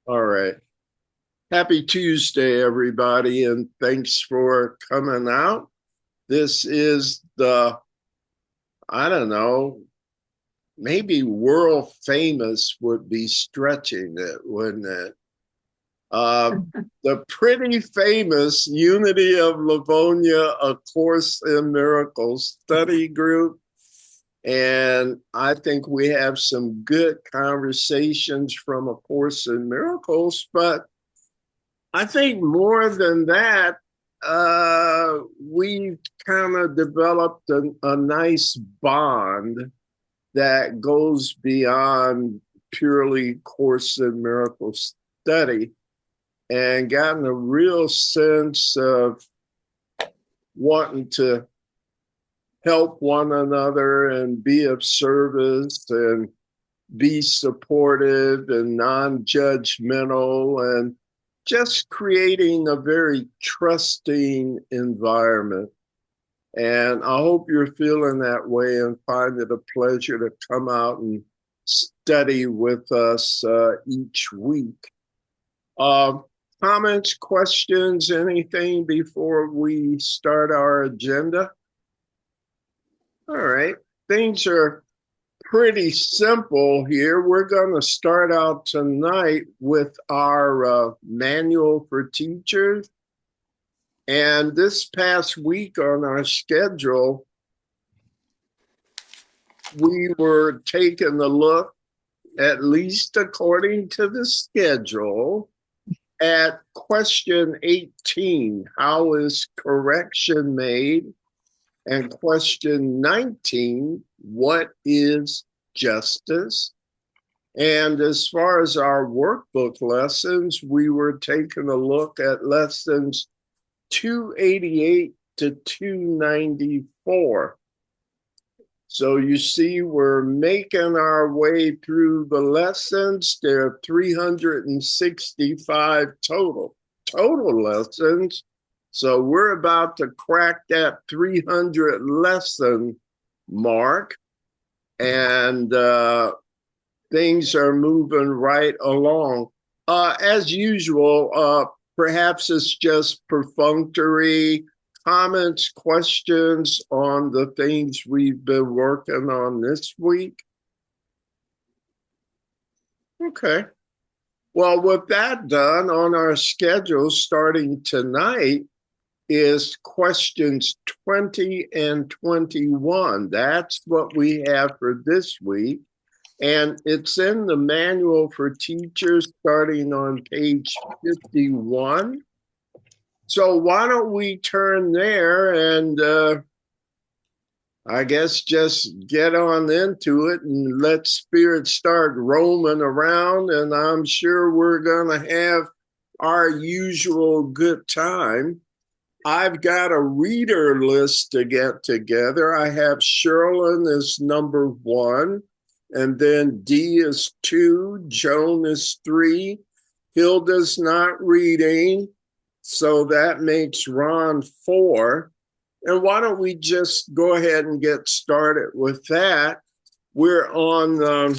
All right. Happy Tuesday, everybody, and thanks for coming out. This is I don't know, maybe world famous would be stretching it, wouldn't it? Uh, the pretty famous Unity of Livonia, A Course in Miracles study group. And I think we have some good conversations from A Course in Miracles, but I think more than that, we kind of developed a nice bond that goes beyond purely Course in Miracle study and gotten a real sense of wanting to help one another and be of service and be supportive and non-judgmental and just creating a very trusting environment. And I hope you're feeling that way and find it a pleasure to come out and study with us each week. Uh, Comments, questions, anything before we start our agenda? All right. Things are pretty simple here. We're going to start out tonight with our manual for teachers. And this past week on our schedule, we were taking a look, at least according to the schedule, at question 18, how is correction made? And question 19, what is justice? And as far as our workbook lessons, we were taking a look at lessons 288 to 294. So you see, we're making our way through the lessons. There are 365 total lessons. So we're about to crack that 300 lesson mark, and things are moving right along. As usual, perhaps it's just perfunctory comments, questions on the things we've been working on this week. Okay. Well, with that done, on our schedule starting tonight is questions 20 and 21. That's what we have for this week. And it's in the manual for teachers starting on page 51. So why don't we turn there and I guess just get on into it and let spirit start roaming around. And I'm sure we're going to have our usual good time. I've got a reader list to get together. I have Sherilyn as number 1, and then D is 2, Joan is 3, Hilda's not reading, so that makes Ron 4. And why don't we just go ahead and get started with that? We're on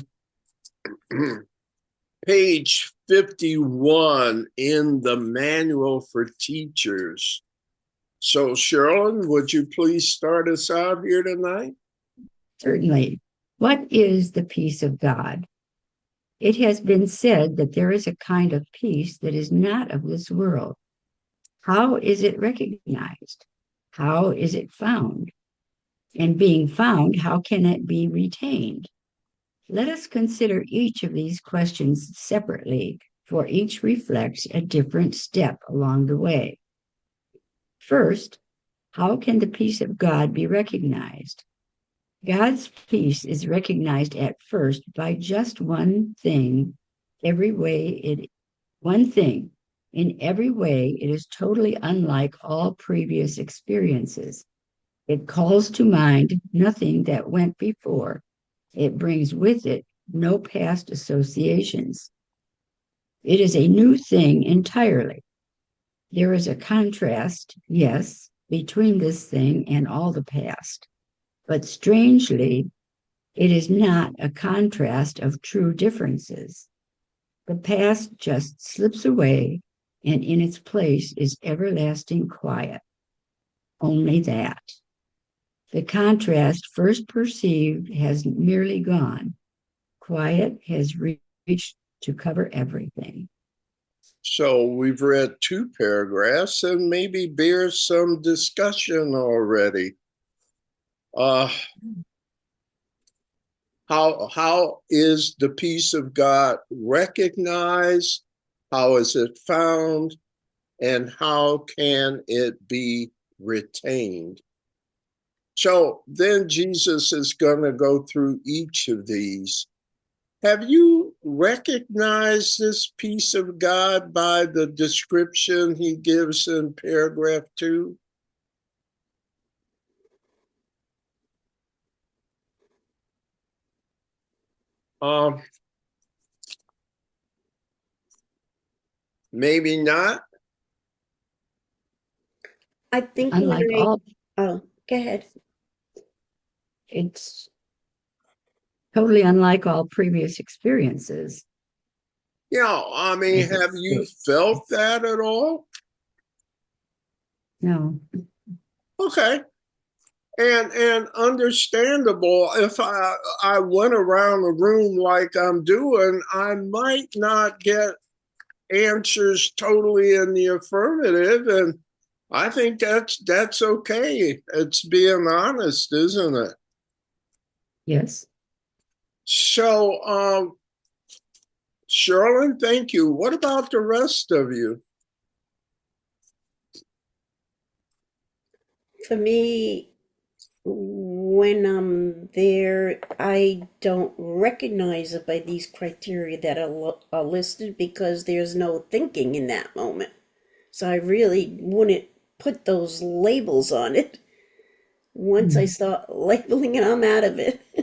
page 51 in the manual for teachers. So, Sherilyn, would you please start us out here tonight? Certainly. What is the peace of God? It has been said that there is a kind of peace that is not of this world. How is it recognized? How is it found? And being found, how can it be retained? Let us consider each of these questions separately, for each reflects a different step along the way. First, how can the peace of God be recognized? God's peace is recognized at first by just one thing, one thing. In every way, it is totally unlike all previous experiences. It calls to mind nothing that went before. It brings with it no past associations. It is a new thing entirely. There is a contrast, yes, between this thing and all the past. But strangely, it is not a contrast of true differences. The past just slips away, and in its place is everlasting quiet. Only that. The contrast first perceived has merely gone. Quiet has reached to cover everything. So we've read two paragraphs and maybe bear some discussion already. Uh, how is the peace of God recognized? How is it found? And how can it be retained? So then Jesus is going to go through each of these. Have you recognized this peace of God by the description he gives in paragraph 2? Um, Maybe not. I think Unlike all, oh, go ahead. it's totally unlike all previous experiences. Yeah, I mean, have you felt that at all? No. Okay. And understandable. If I went around the room like I'm doing, I might not get answers totally in the affirmative, and I think that's okay. It's being honest, isn't it? Yes. So, Sherlyn, thank you. What about the rest of you? For me, when I'm there, I don't recognize it by these criteria that are listed because there's no thinking in that moment. So I really wouldn't put those labels on it. Once I start labeling it, I'm out of it. I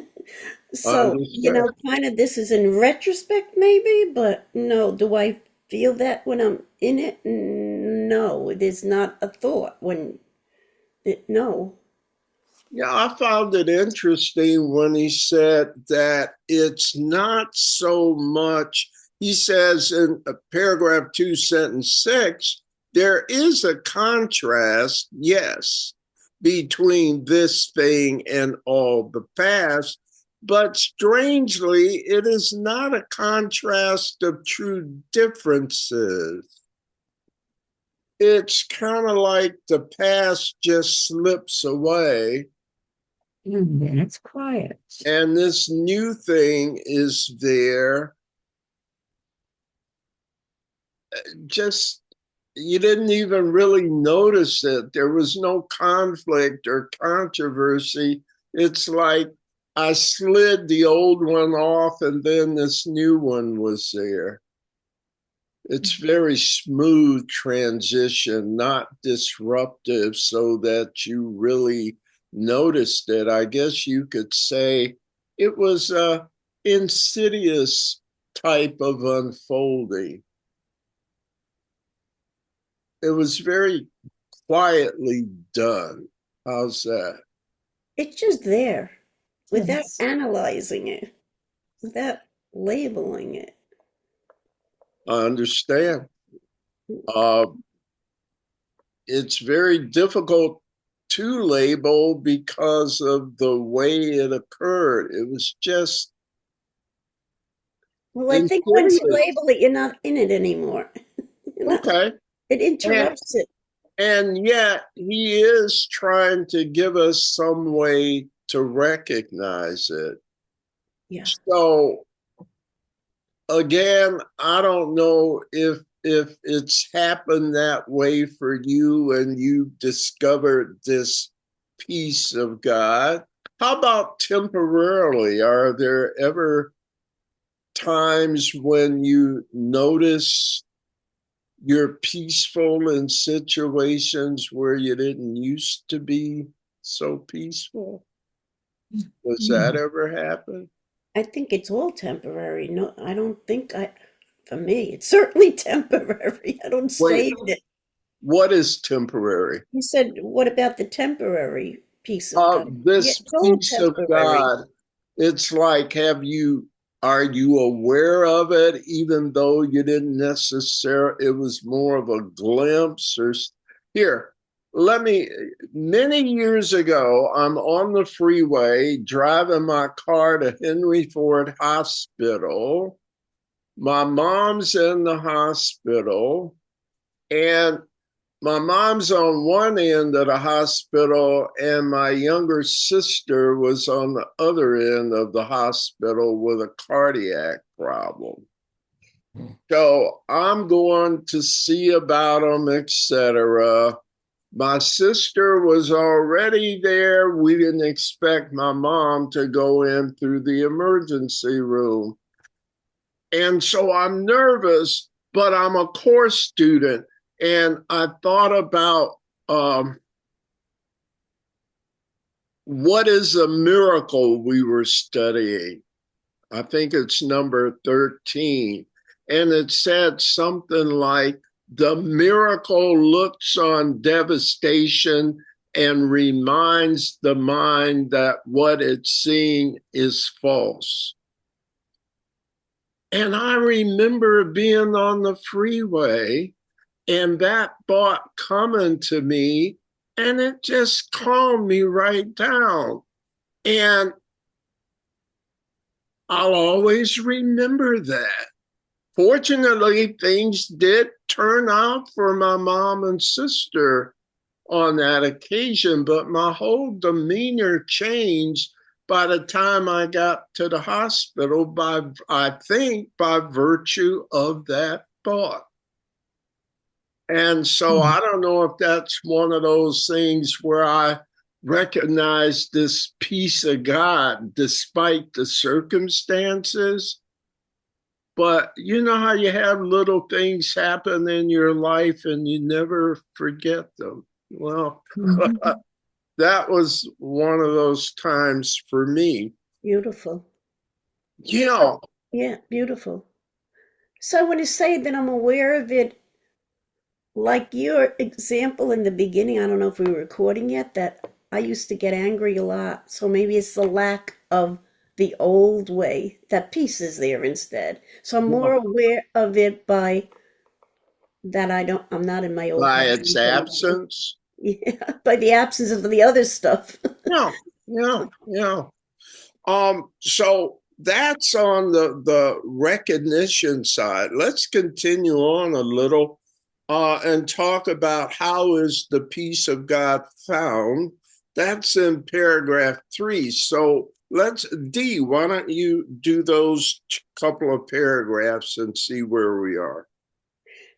So, understand. kind of this is in retrospect, maybe, but no, do I feel that when I'm in it? No, it is not a thought no. Yeah, I found it interesting when he said that it's not so much, he says in paragraph 2, sentence 6, there is a contrast, yes, between this thing and all the past, but strangely, it is not a contrast of true differences. It's kind of like the past just slips away And then it's quiet. and this new thing is there. Just you didn't even really notice it. There was no conflict or controversy. It's like I slid the old one off and then this new one was there. It's very smooth transition, not disruptive, so that you really noticed it. I guess you could say it was a insidious type of unfolding. It was very quietly done. How's that? It's just there without Yes. analyzing it, without labeling it. I understand. Uh, it's very difficult to label because of the way it occurred. It was just Well, I think once you insidious. label it, you're not in it anymore. You're not, Okay. it And interrupts it. and yet he is trying to give us some way to recognize it. Yeah. So again, I don't know if it's happened that way for you and you discovered this peace of God. How about temporarily? Are there ever times when you notice you're peaceful in situations where you didn't used to be so peaceful? Does that ever happen? I think it's all temporary. No, I don't think for me, it's certainly temporary. I don't Wait, stay in it. what is temporary? You said, what about the temporary piece of God? Yeah, This it's all peace of temporary. God, it's like, have you? Are you aware of it, even though you didn't necessarily, it was more of a glimpse or here? Let me, many years ago, I'm on the freeway driving my car to Henry Ford Hospital. My mom's in the hospital, and my mom's on one end of the hospital, and my younger sister was on the other end of the hospital with a cardiac problem. So I'm going to see about them, etc. My sister was already there. We didn't expect my mom to go in through the emergency room. And so I'm nervous, but I'm a course student. And I thought about what is a miracle we were studying. I think it's number 13. And it said something like, the miracle looks on devastation and reminds the mind that what it's seeing is false. And I remember being on the freeway and that thought coming to me, and it just calmed me right down. And I'll always remember that. Fortunately, things did turn out for my mom and sister on that occasion, but my whole demeanor changed by the time I got to the hospital by, I think, by virtue of that thought. And so I don't know if that's one of those things where I recognize this peace of God despite the circumstances. But you know how you have little things happen in your life and you never forget them. Well, that was one of those times for me. Beautiful. Yeah. Yeah, beautiful. So I want to say that I'm aware of it, like your example in the beginning. I don't know if we were recording yet, that I used to get angry a lot. So maybe it's the lack of the old way, that peace is there instead. So I'm more aware of it by that I'm not in my old By pattern. its absence. Yeah, by the absence of the other stuff. Yeah, yeah, yeah. So that's on the recognition side. Let's continue on a little and talk about how is the peace of God found. That's in paragraph 3. So let's, D, why don't you do those couple of paragraphs and see where we are?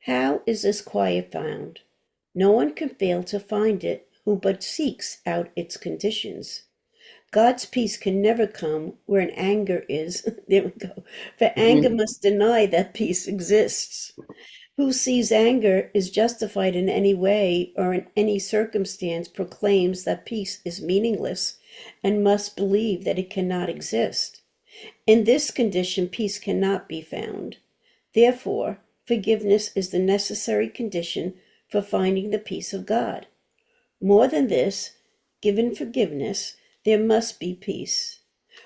How is this quiet found? No one can fail to find it who but seeks out its conditions. God's peace can never come where an anger is. There we go. For anger must deny that peace exists. Who sees anger is justified in any way or in any circumstance proclaims that peace is meaningless and must believe that it cannot exist. In this condition, peace cannot be found. Therefore, forgiveness is the necessary condition for finding the peace of God. More than this, given forgiveness, there must be peace.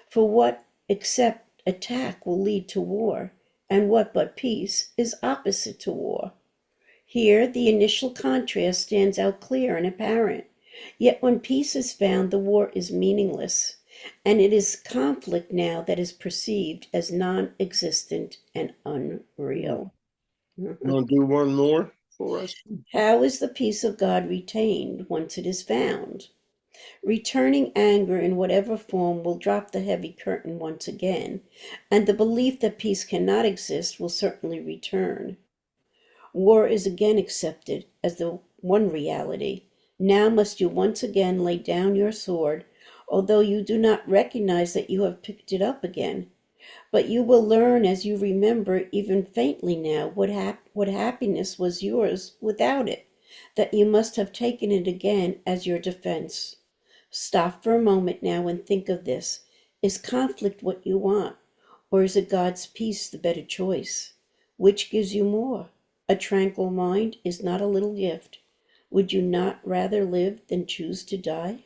For what except attack will lead to war, and what but peace is opposite to war? Here, the initial contrast stands out clear and apparent. Yet when peace is found, the war is meaningless, and it is conflict now that is perceived as non-existent and unreal. Want to do one more for us? How is the peace of God retained once it is found? Returning anger in whatever form will drop the heavy curtain once again, and the belief that peace cannot exist will certainly return. War is again accepted as the one reality. Now must you once again lay down your sword, although you do not recognize that you have picked it up again. But you will learn as you remember, even faintly now, what happiness was yours without it, that you must have taken it again as your defense. Stop for a moment now and think of this. Is conflict what you want, or is it God's peace the better choice? Which gives you more? A tranquil mind is not a little gift. Would you not rather live than choose to die?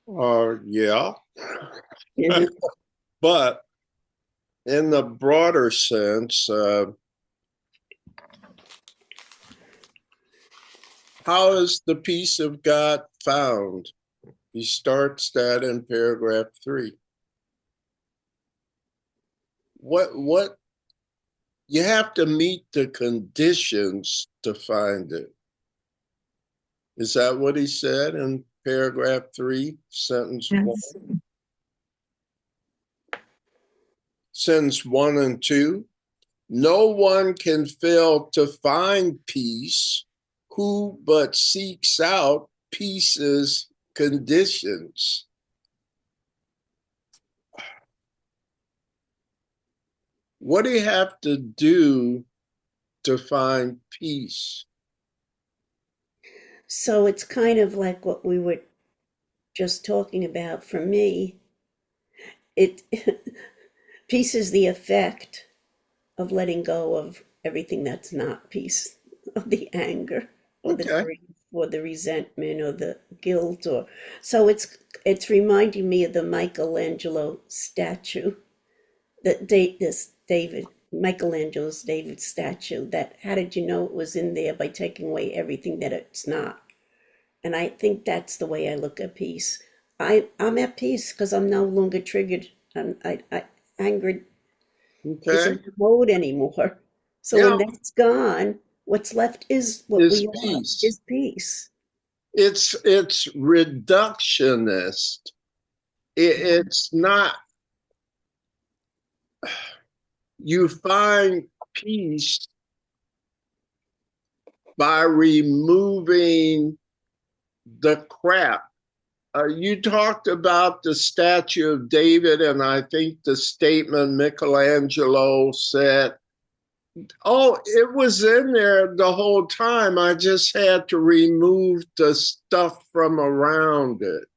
Yeah. But in the broader sense, how is the peace of God found? He starts that in paragraph 3. What you have to meet the conditions to find it. Is that what he said in paragraph 3, sentence Yes. 1? Sentence 1 and 2. No one can fail to find peace who but seeks out peace's conditions. What do you have to do to find peace? So it's kind of like what we were just talking about. For me, it peace is the effect of letting go of everything that's not peace, of the anger or the Okay. grief or the resentment or the guilt, or so it's reminding me of the Michelangelo statue, that this David Michelangelo's David statue. That, how did you know it was in there? By taking away everything that it's not. And I think that's the way I look at peace. I'm at peace because I'm no longer triggered. Anger Okay. isn't the mode anymore. So Yeah, when that's gone, what's left is what is we are, peace. is peace. It's reductionist. It's not. You find peace by removing the crap. You talked about the statue of David, and I think the statement Michelangelo said, oh, it was in there the whole time. I just had to remove the stuff from around it.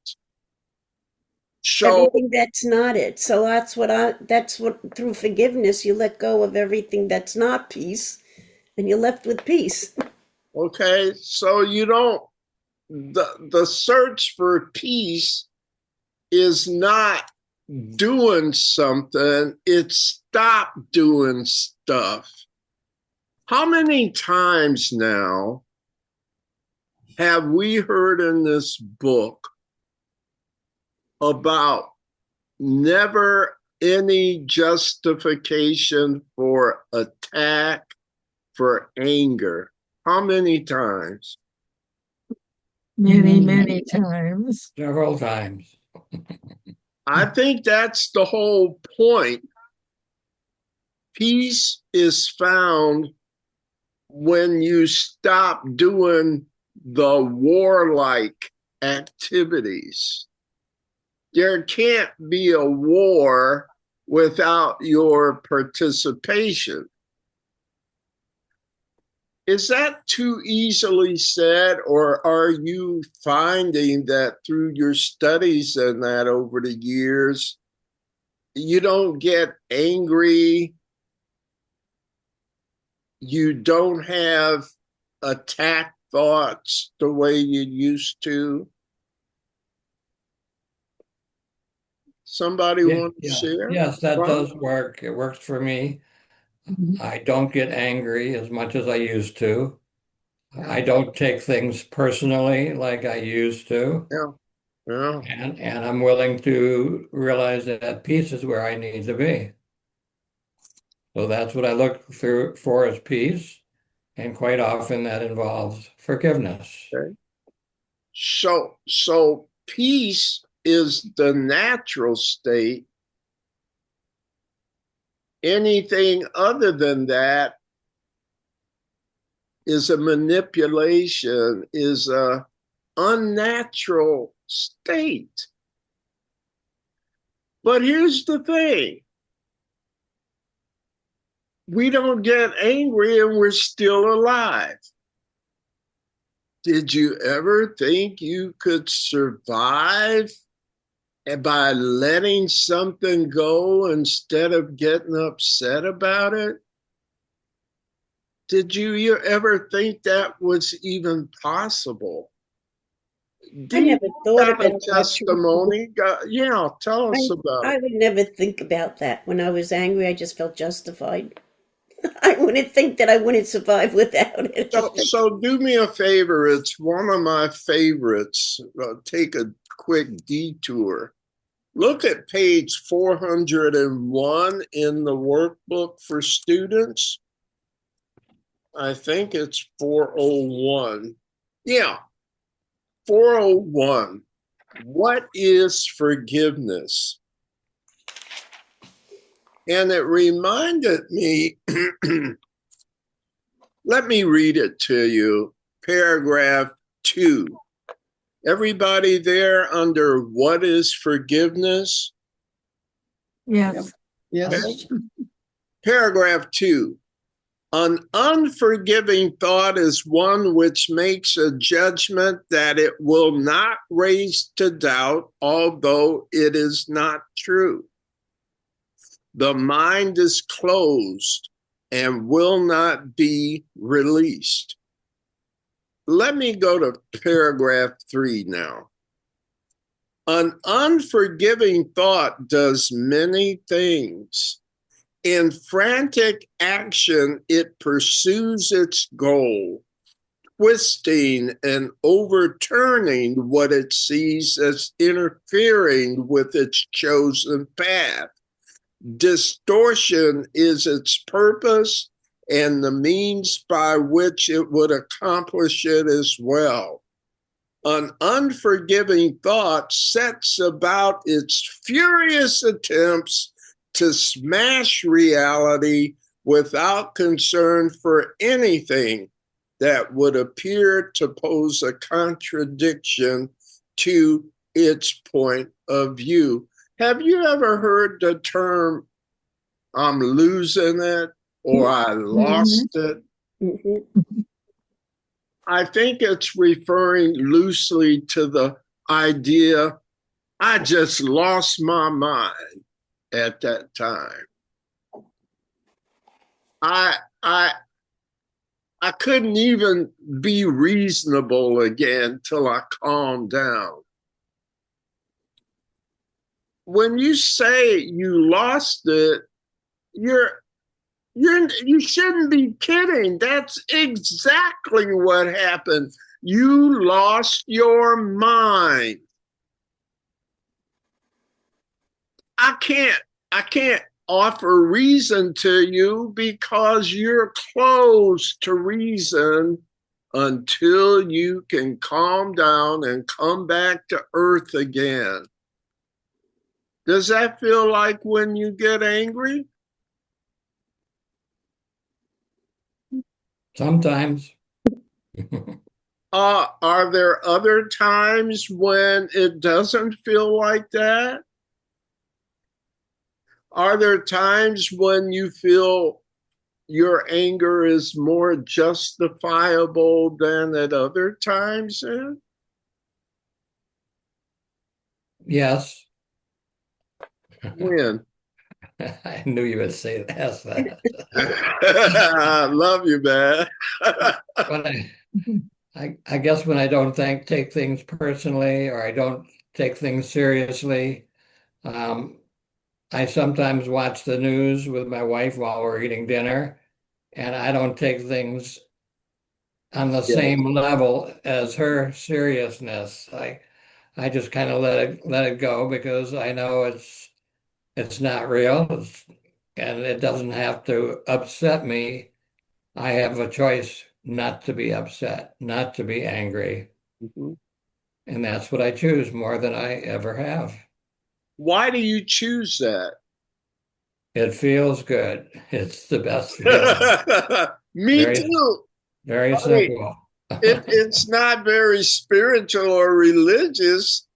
So, Everything that's not it. So that's what, through forgiveness, you let go of everything that's not peace and you're left with peace. okay, so you don't, the search for peace is not doing something, it's stop doing stuff. How many times now have we heard in this book about never any justification for attack, for anger? How many times? Many times. Several times. I think that's the whole point. Peace is found when you stop doing the warlike activities. There can't be a war without your participation. Is that too easily said, or are you finding that through your studies and that over the years, you don't get angry, you don't have attack thoughts the way you used to? Somebody Yeah, want to yeah. share? Yes, that Ron? does work. It works for me. Mhm. I don't get angry as much as I used to. Yeah, I don't take things personally like I used to. yeah, yeah. And I'm willing to realize that peace is where I need to be. So that's what I look through for as peace. And quite often that involves forgiveness. Okay. So peace is the natural state. Anything other than that is a manipulation, is a unnatural state. But here's the thing. We don't get angry and we're still alive. Did you ever think you could survive by letting something go instead of getting upset about it? Did you ever think that was even possible? I Do you never thought have a about that. testimony? Yeah, tell I, us about I it. would never think about that. When I was angry, I just felt justified. I wouldn't think that I wouldn't survive without it. So do me a favor. It's one of my favorites. Take a quick detour. Look at page 401 in the workbook for students. I think it's 401. Yeah, 401. What is forgiveness? And it reminded me, let me read it to you. Paragraph 2. Everybody there under what is forgiveness? Yes. Okay. Paragraph 2. An unforgiving thought is one which makes a judgment that it will not raise to doubt, although it is not true. The mind is closed and will not be released. Let me go to paragraph 3 now. An unforgiving thought does many things. In frantic action, it pursues its goal, twisting and overturning what it sees as interfering with its chosen path. Distortion is its purpose and the means by which it would accomplish it as well. An unforgiving thought sets about its furious attempts to smash reality without concern for anything that would appear to pose a contradiction to its point of view. Have you ever heard the term, I'm losing it, or I lost it? Mm-hmm. I think it's referring loosely to the idea, I just lost my mind at that time. I couldn't even be reasonable again till I calmed down. When you say you lost it, you shouldn't be kidding. That's exactly what happened. You lost your mind. I can't offer reason to you because you're closed to reason until you can calm down and come back to earth again. Does that feel like when you get angry? Sometimes. Are there other times when it doesn't feel like that? Are there times when you feel your anger is more justifiable than at other times? Yes. When? I knew you would say that. I love you, man. But I guess when I don't take things personally or I don't take things seriously, I sometimes watch the news with my wife while we're eating dinner, and I don't take things on the Yeah. same level as her seriousness. I just kind of let it go because I know it's not real, and it doesn't have to upset me. I have a choice not to be upset, not to be angry. Mhm. And that's what I choose more than I ever have. Why do you choose that? It feels good. It's the best feeling. Me Very, too. very I mean, simple. it's not very spiritual or religious.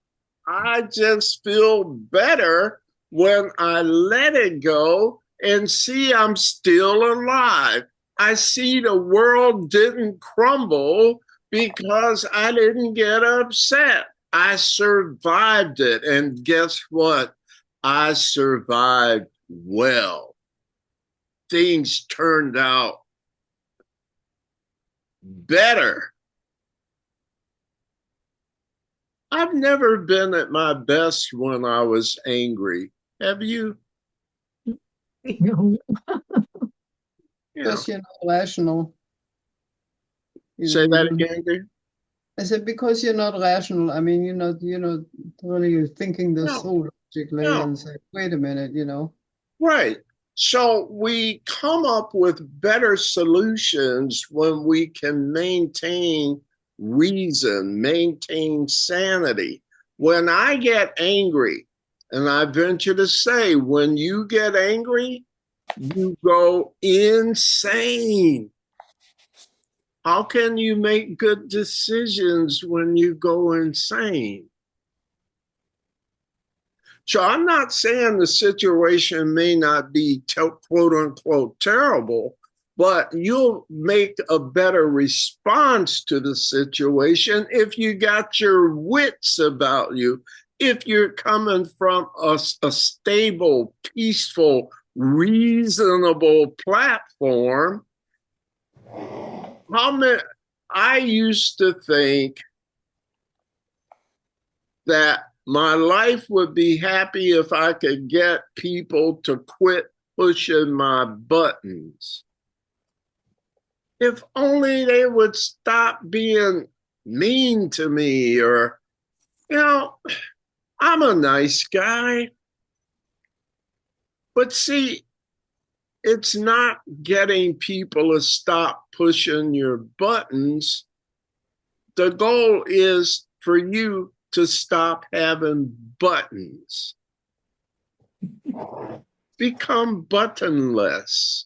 I just feel better when I let it go and see I'm still alive. I see the world didn't crumble because I didn't get upset. I survived it. And guess what? I survived well. Things turned out better. I've never been at my best when I was angry. Have you? No. Yeah. Because you're not rational. Say that again, dear? I said, because you're not rational. I mean, you're not really thinking this No, through logically no. and say, wait a minute, Right. So we come up with better solutions when we can maintain reason, maintain sanity. When I get angry, and I venture to say, when you get angry, you go insane. How can you make good decisions when you go insane? So I'm not saying the situation may not be quote unquote terrible, but you'll make a better response to the situation if you got your wits about you, if you're coming from a stable, peaceful, reasonable platform. I used to think that my life would be happy if I could get people to quit pushing my buttons. If only they would stop being mean to me, or, I'm a nice guy. But see, it's not getting people to stop pushing your buttons. The goal is for you to stop having buttons. Become buttonless.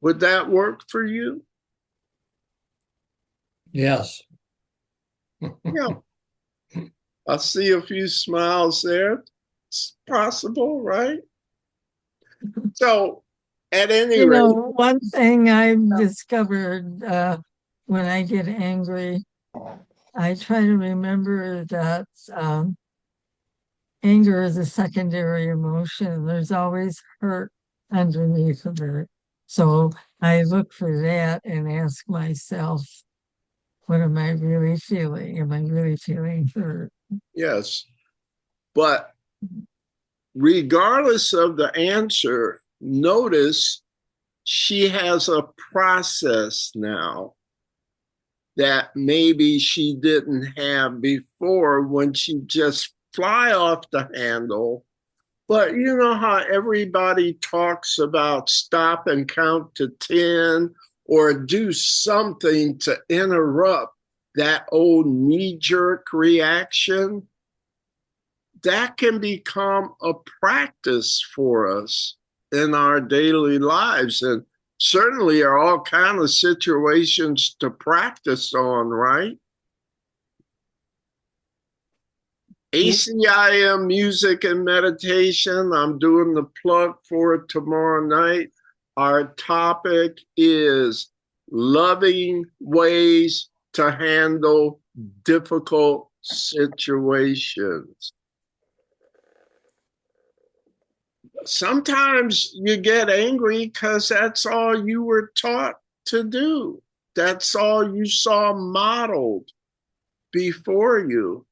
Would that work for you? Yes. Yeah. I see a few smiles there. It's possible, right? So, at any rate, One thing I've discovered when I get angry, I try to remember that anger is a secondary emotion. There's always hurt underneath of it. So I look for that and ask myself, what am I really feeling? Am I really feeling hurt? yes. But regardless of the answer, notice she has a process now that maybe she didn't have before when she just fly off the handle. But you know how everybody talks about stop and count to 10 or do something to interrupt that old knee-jerk reaction? That can become a practice for us in our daily lives. And certainly are all kinds of situations to practice on, right? ACIM Music and Meditation. I'm doing the plug for it tomorrow night. Our topic is loving ways to handle difficult situations. Sometimes you get angry because that's all you were taught to do. That's all you saw modeled before you.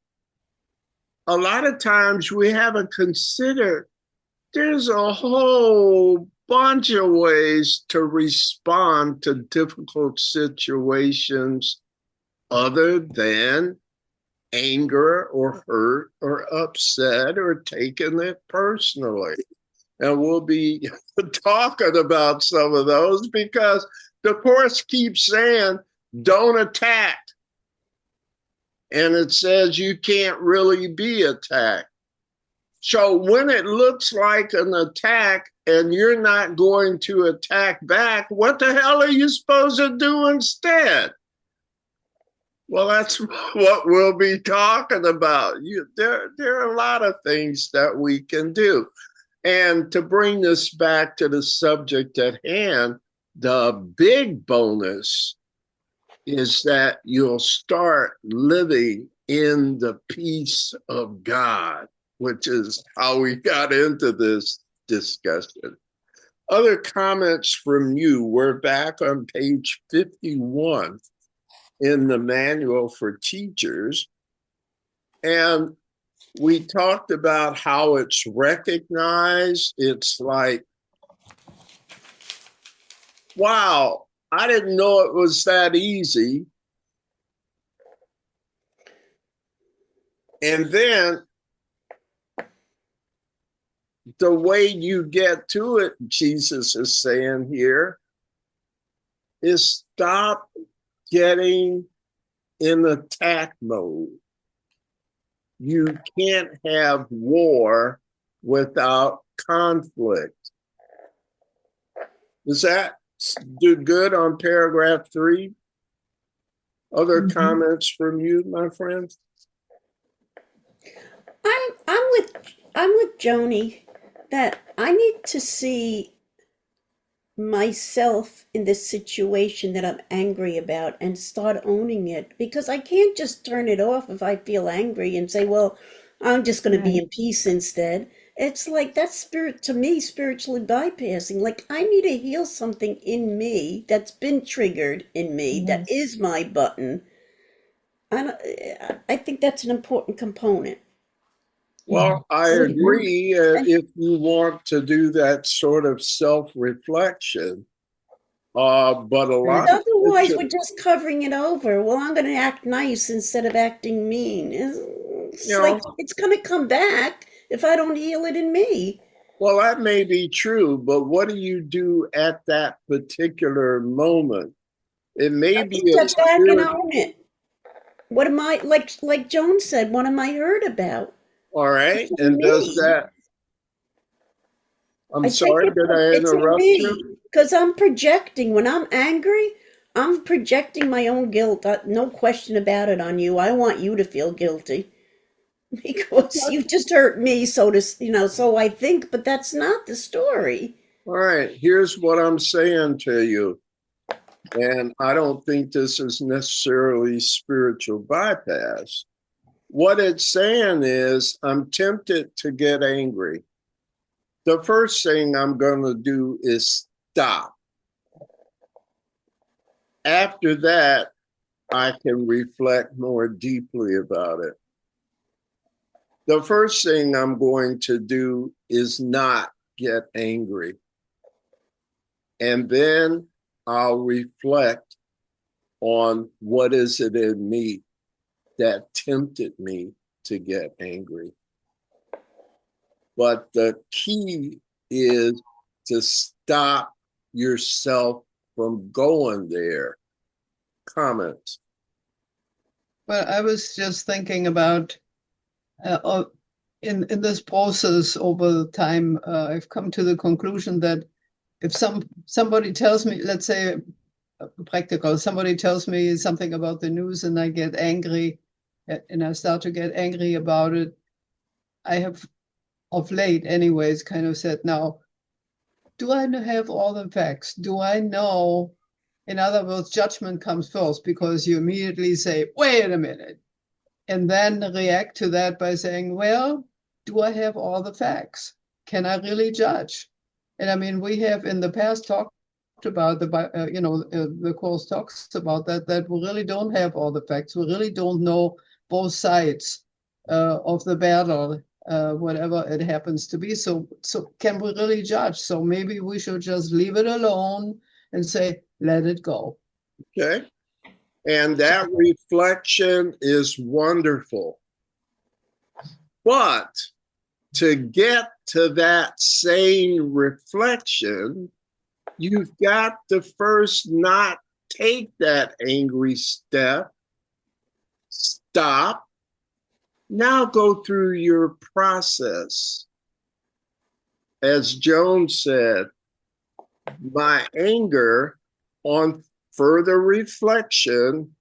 A lot of times we haven't considered there's a whole bunch of ways to respond to difficult situations other than anger or hurt or upset or taking it personally. And we'll be talking about some of those because the Course keeps saying, don't attack. And it says you can't really be attacked. So when it looks like an attack and you're not going to attack back, what the hell are you supposed to do instead? Well, that's what we'll be talking about. There are a lot of things that we can do. And to bring this back to the subject at hand, the big bonus is that you'll start living in the peace of God, which is how we got into this discussion. Other comments from you, we're back on page 51 in the manual for teachers. And we talked about how it's recognized. It's like, wow, I didn't know it was that easy. And then the way you get to it, Jesus is saying here, is stop getting in attack mode. You can't have war without conflict. Does that do good on paragraph 3? Other comments from you, my friend? I'm with Joni that I need to see myself in this situation that I'm angry about and start owning it, because I can't just turn it off if I feel angry and say, well, I'm just going to be in peace instead. It's like that's to me, spiritually bypassing. Like I need to heal something in me that's been triggered in me that is my button. I think that's an important component. Well, I agree. If you want to do that sort of self-reflection, but a lot otherwise we're just covering it over. Well, I'm going to act nice instead of acting mean. It's like it's going to come back if I don't heal it in me. Well, that may be true, but what do you do at that particular moment? It may be step back and own it. What am I, like Joan said, what am I hurt about? All right. And does that, I'm sorry, did I interrupt you? Because I'm projecting. When I'm angry, I'm projecting my own guilt. No question about it on you. I want you to feel guilty because you just hurt me, so I think, but that's not the story. All right. Here's what I'm saying to you. And I don't think this is necessarily spiritual bypass. What it's saying is, I'm tempted to get angry. The first thing I'm going to do is stop. After that, I can reflect more deeply about it. The first thing I'm going to do is not get angry. And then I'll reflect on what is it in me that tempted me to get angry. But the key is to stop yourself from going there. Comments? Well, I was just thinking about in this process over time, I've come to the conclusion that if somebody tells me, let's say practical, somebody tells me something about the news and I get angry and I start to get angry about it, I have of late anyways kind of said, now, do I have all the facts? Do I know? In other words, judgment comes first because you immediately say, wait a minute, and then react to that by saying, well, do I have all the facts? Can I really judge? And I mean, we have in the past talked about the course talks about that we really don't have all the facts. We really don't know both sides of the battle, whatever it happens to be. So can we really judge? So maybe we should just leave it alone and say, let it go. Okay. And that reflection is wonderful. But to get to that same reflection, you've got to first not take that angry step, stop, now go through your process. As Joan said, my anger, on further reflection,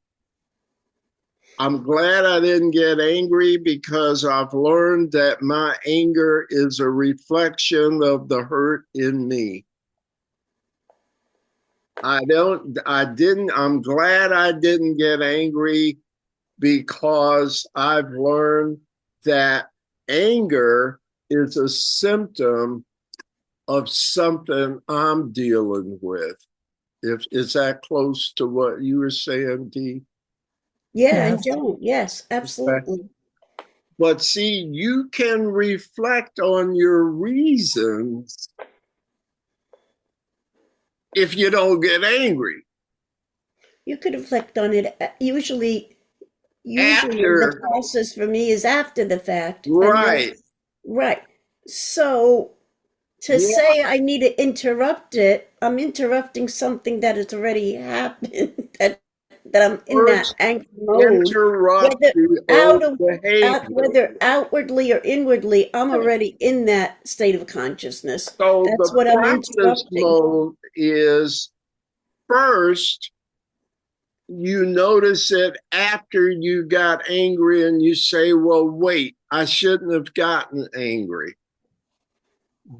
I'm glad I didn't get angry because I've learned that my anger is a reflection of the hurt in me. I'm glad I didn't get angry because I've learned that anger is a symptom of something I'm dealing with. Is that close to what you were saying, Dee? Yeah, and Joan, yes, absolutely. But see, you can reflect on your reasons if you don't get angry. You could reflect on it. Usually the After, process for me is after the fact, and then right. right. So to Yeah, say I need to interrupt it, I'm interrupting something that has already happened. That I'm in that first angry mode, interrupt whether the out old of behavior. whether outwardly or inwardly, I'm already in that state of consciousness. So That's the what I'm process interrupting. mode is first you notice it after you got angry and you say, well, wait, I shouldn't have gotten angry.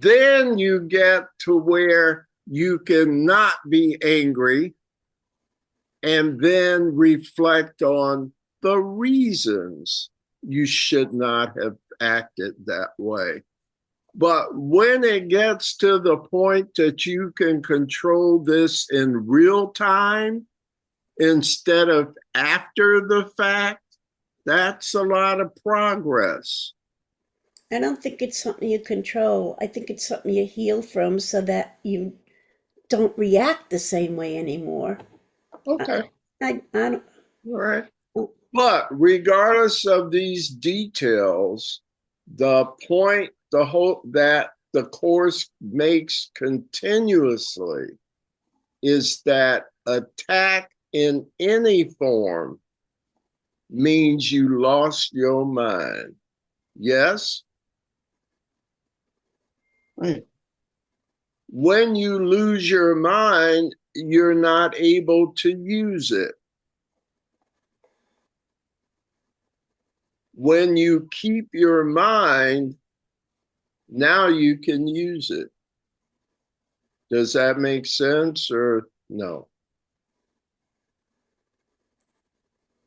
Then you get to where you cannot be angry and then reflect on the reasons you should not have acted that way. But when it gets to the point that you can control this in real time instead of after the fact, that's a lot of progress. I don't think it's something you control. I think it's something you heal from so that you don't react the same way anymore. I, Okay, I don't. all right. But regardless of these details, the point the whole that the course makes continuously is that attack in any form means you lost your mind. Yes? Right. When you lose your mind, you're not able to use it. When you keep your mind, now you can use it. Does that make sense or no?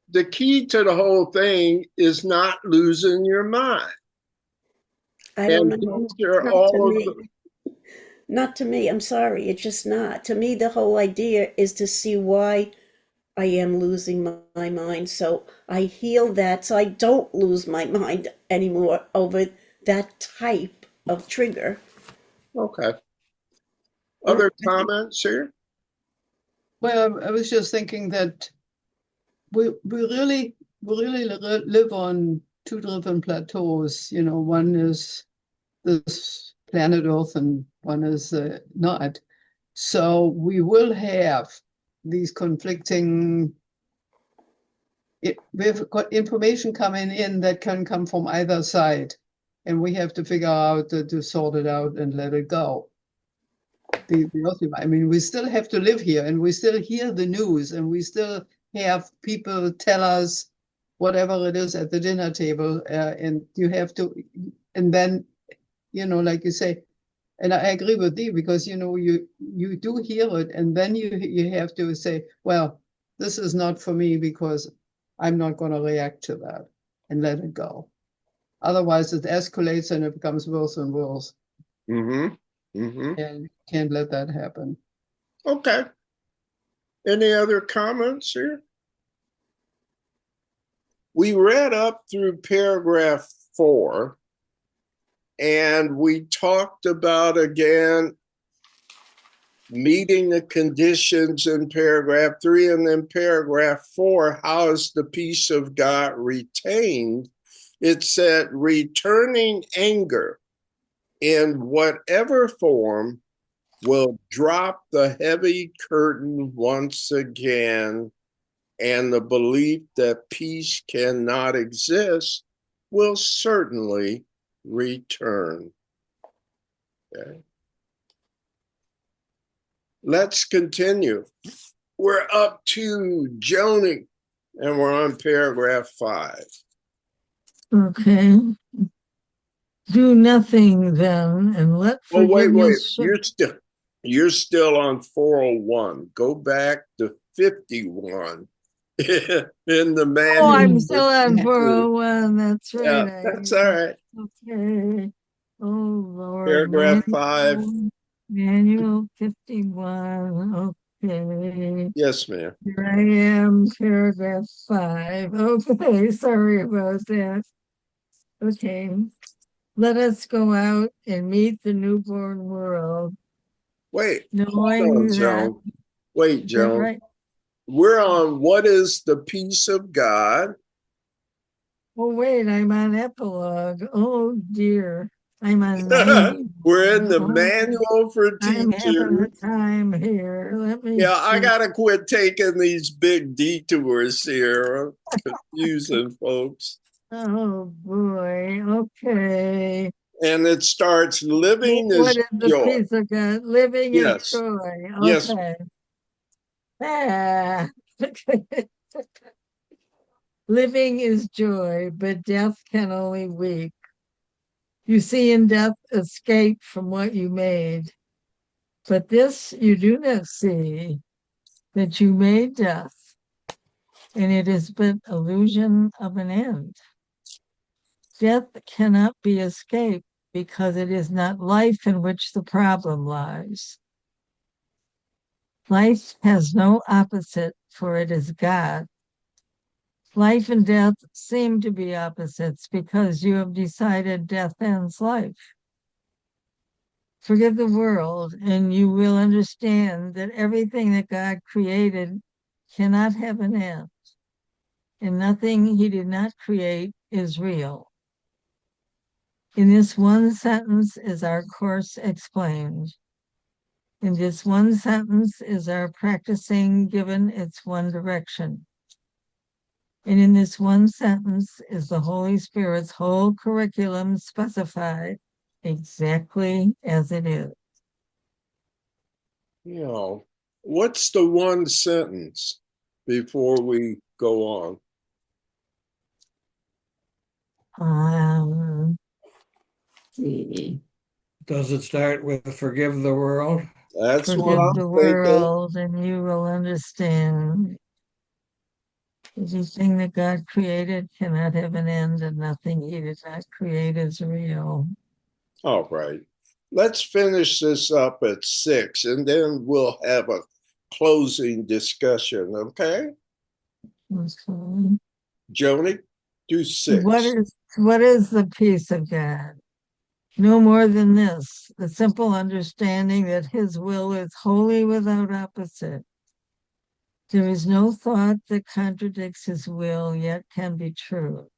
The key to the whole thing is not losing your mind. I don't And know. these are Not to all of me. the, Not to me. I'm sorry. It's just not. To me, the whole idea is to see why I am losing my mind. So I heal that so I don't lose my mind anymore over that type of trigger. okay. Well, Other comments here? well, I was just thinking that we really live on two different plateaus. You know, one is this planet Earth and one is not. So we will have these conflicting. We've got information coming in that can come from either side, and we have to figure out to sort it out and let it go. I mean, we still have to live here, and we still hear the news, and we still have people tell us whatever it is at the dinner table, and you have to, and then, like you say, and I agree with you because you do hear it, and then you have to say, well, this is not for me because I'm not going to react to that and let it go. Otherwise, it escalates and it becomes worse and worse, Mm-hmm. Mm-hmm. and you can't let that happen. Okay. Any other comments here? We read up through paragraph 4, and we talked about again meeting the conditions in paragraph 3, and then paragraph 4, how is the peace of God retained? It said, returning anger in whatever form will drop the heavy curtain once again, and the belief that peace cannot exist will certainly return. Okay. Let's continue. We're up to Joni, and we're on paragraph 5. Okay. Do nothing then and let Oh, wait. forgiveness show. You're still on 401. Go back to 51 in the Oh, I'm manual. still on 401. That's Yeah, right. that's all right. Okay. Oh, Lord. Paragraph 5. Manual 51. Okay. Yes, ma'am. Here I am, paragraph 5. Okay. Sorry about that. Okay. Let us go out and meet the newborn world, Wait, hold on, knowing that, Joan. Wait, is that Joan. right? We're on what is the peace of God? Oh, wait, I'm on epilogue. Oh, dear. I'm on 90. We're in the Oh, manual for I'm having a teachers. time here. Let me Yeah, I see. gotta quit taking these big detours here. Confusing folks. Oh, boy. Okay. And it starts living What is is the joy. peace of God? Living is Yes. joy. Yes. Okay. Ah. Living is joy, but death can only weep. You see in death escape from what you made, but this you do not see, that you made death, and it is but illusion of an end. Death cannot be escaped because it is not life in which the problem lies. Life has no opposite, for it is God. Life and death seem to be opposites because you have decided death ends life. Forgive the world, and you will understand that everything that God created cannot have an end, and nothing he did not create is real. In this one sentence is our course explained. In this one sentence is our practicing given its one direction. And in this one sentence is the Holy Spirit's whole curriculum specified exactly as it is. You know, what's the one sentence before we go on? See. Does it start with forgive the world? That's what Forgive I'm the thinking. world and you will understand. Everything that God created cannot have an end, and nothing he did not create is real. All right. Let's finish this up at 6 and then we'll have a closing discussion, okay? Okay. Joni, do 6. What is the peace of God? No more than this, the simple understanding that his will is wholly without opposite. There is no thought that contradicts his will, yet can be true.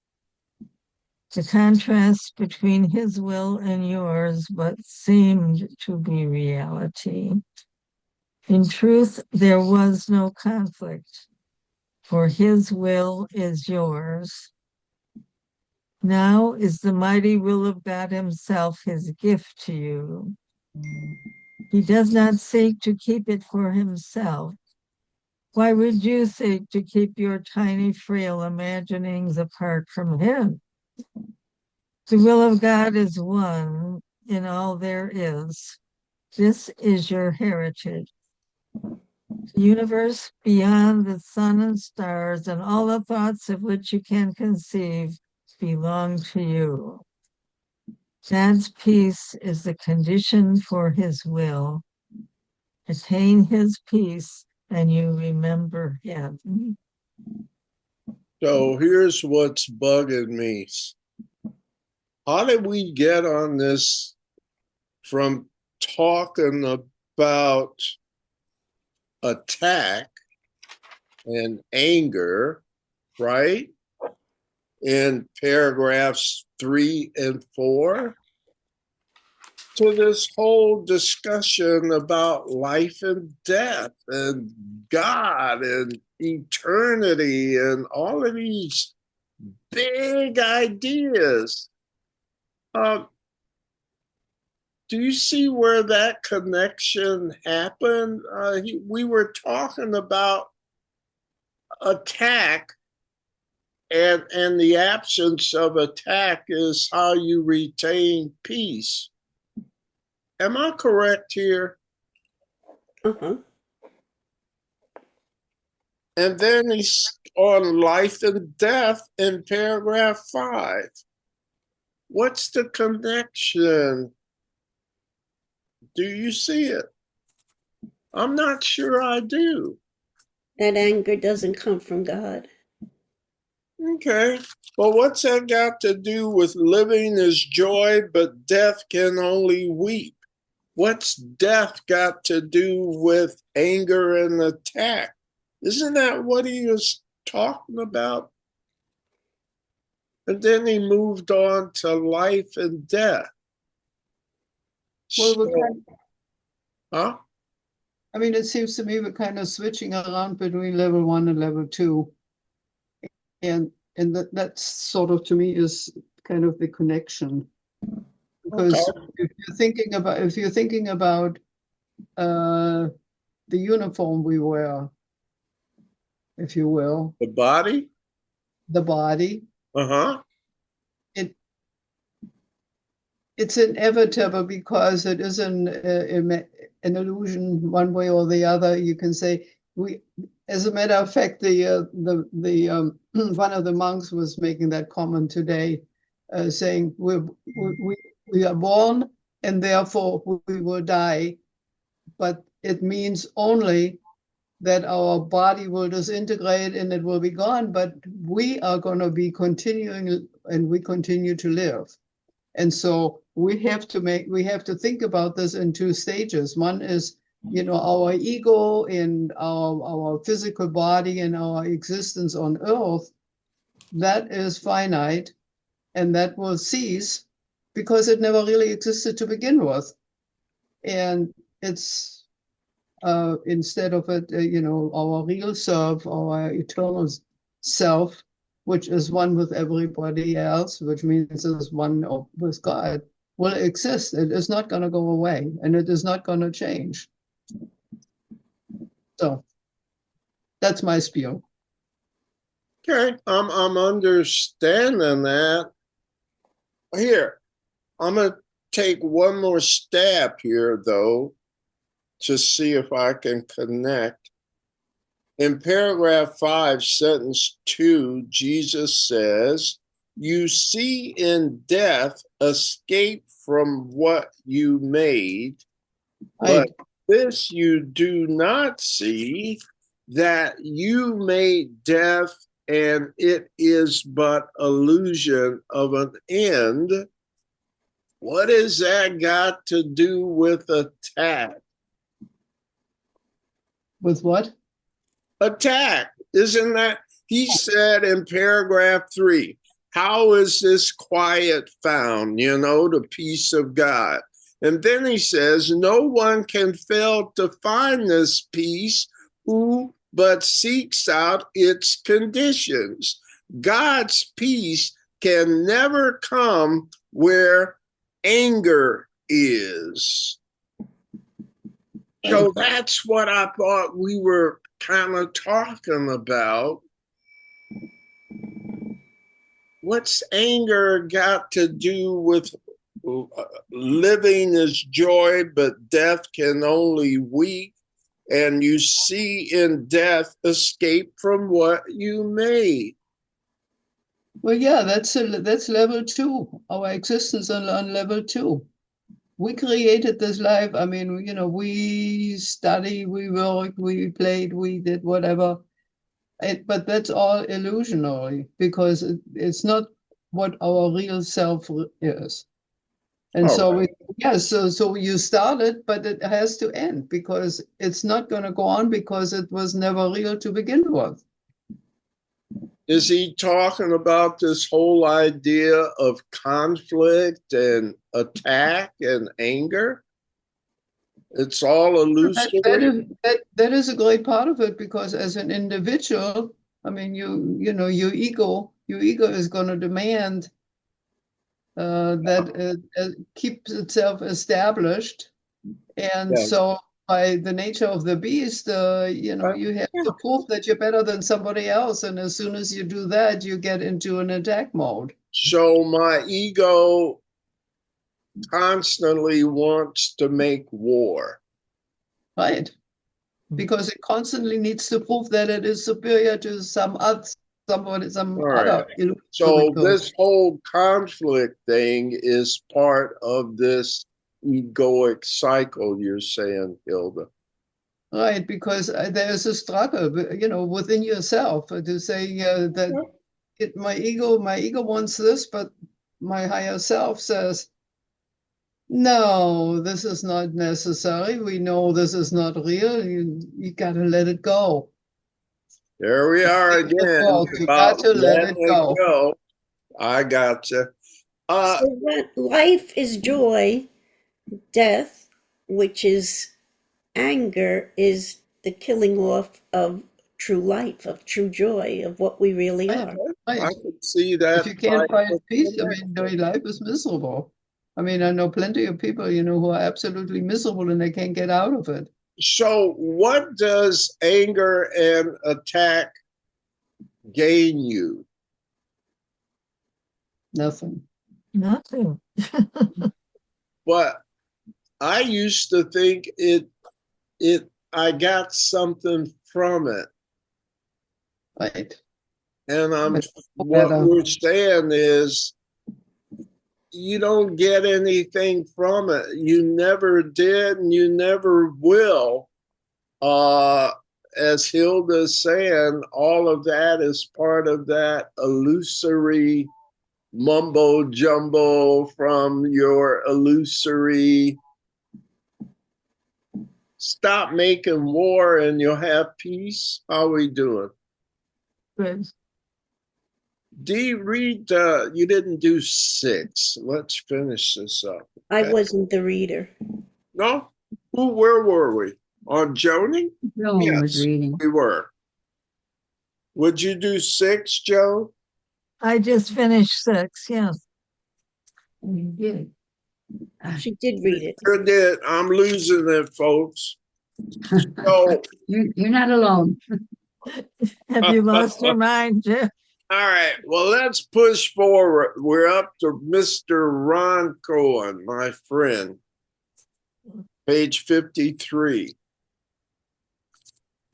The contrast between his will and yours but seemed to be reality. In truth, there was no conflict, for his will is yours. Now is the mighty will of God himself his gift to you. He does not seek to keep it for himself. Why would you seek to keep your tiny, frail imaginings apart from him? The will of God is one in all there is. This is your heritage. The universe beyond the sun and stars and all the thoughts of which you can conceive belong to you. God's peace is the condition for his will. Attain his peace and you remember him. So here's what's bugging me. How did we get on this from talking about attack and anger, right? In paragraphs 3 and 4 to this whole discussion about life and death and God and eternity and all of these big ideas. Um, do you see where that connection happened? We were talking about attack, and the absence of attack is how you retain peace. Am I correct here? Uh-huh. And then he's on life and death in paragraph 5. What's the connection? Do you see it? I'm not sure I do. That anger doesn't come from God. Okay. Well, what's that got to do with living is joy, but death can only weep? What's death got to do with anger and attack? Isn't that what he was talking about? And then he moved on to life and death. Well, So, huh? I mean, it seems to me we're kind of switching around between level 1 and level 2. And that sort of, to me, is kind of the connection. Because Okay. if you're thinking about the uniform we wear, if you will, The body? the body, Uh-huh. it's inevitable because it is an illusion one way or the other. You can say we, as a matter of fact, the one of the monks was making that comment today, saying we are born and therefore we will die, but it means only that our body will disintegrate and it will be gone, but we are going to be continuing and we continue to live. And so we have to think about this in two stages. One is, our ego and our physical body and our existence on earth, that is finite and that will cease because it never really existed to begin with. And it's instead of it, our real self, our eternal self, which is one with everybody else, which means it's one with God, will exist. It is not going to go away, and it is not going to change. So that's my spiel. Okay. I'm understanding that. Here, I'm gonna take one more stab here, though, to see if I can connect. In paragraph 5, sentence 2, Jesus says, "You see in death escape from what you made, but this you do not see, that you made death, and it is but illusion of an end." What has that got to do with attack? With what? Attack. Isn't that? He said in paragraph 3, how is this quiet found? The peace of God. And then he says, no one can fail to find this peace who but seeks out its conditions. God's peace can never come where anger is. So that's what I thought we were kind of talking about. What's anger got to do with living is joy, but death can only weep, and you see in death escape from what you made? Well, yeah, that's level 2, our existence on level 2. We created this life. I mean, we study, we work, we played, we did whatever. But that's all illusionary because it's not what our real self is. And so, so you started, but it has to end because it's not going to go on because it was never real to begin with. Is he talking about this whole idea of conflict and attack and anger? It's all illusory. That is a great part of it because as an individual, I mean, your ego is going to demand that it keeps itself established, and so by the nature of the beast, you have to prove that you're better than somebody else, and as soon as you do that, you get into an attack mode. So my ego constantly wants to make war. Right. Because it constantly needs to prove that it is superior to some other. So this whole conflict thing is part of this egoic cycle, you're saying, Hilda. Right, because there is a struggle, within yourself to say that my ego wants this, but my higher self says, no, this is not necessary. We know this is not real. You got to let it go. There we are It's the again fault. You about got to let it letting it go. go. I gotcha. So that life is joy, death, which is anger, is the killing off of true life, of true joy, of what we really Right, are. I right. can see If that. you can't find peace, I mean, your life is miserable. I mean, I know plenty of people, who are absolutely miserable and they can't get out of it. So, what does anger and attack gain you? Nothing. Nothing. But I used to think I got something from it. Right. And But what we're saying is you don't get anything from it. You never did and you never will. As Hilda's saying, all of that is part of that illusory mumbo jumbo from your illusory stop making war and you'll have peace. How are we doing? Good. Dee, read, you didn't do 6. Let's finish this up. I wasn't the reader. No? Where were we? On Joni? Joan was reading. We were. Would you do 6, Joe? I just finished 6, yes. You did. She did read it. Sure did. I'm losing it, folks. So, You're not alone. Have you lost your mind, Jeff? all right. Well, let's push forward. We're up to Mr. Ron Cohen, my friend. Page 53.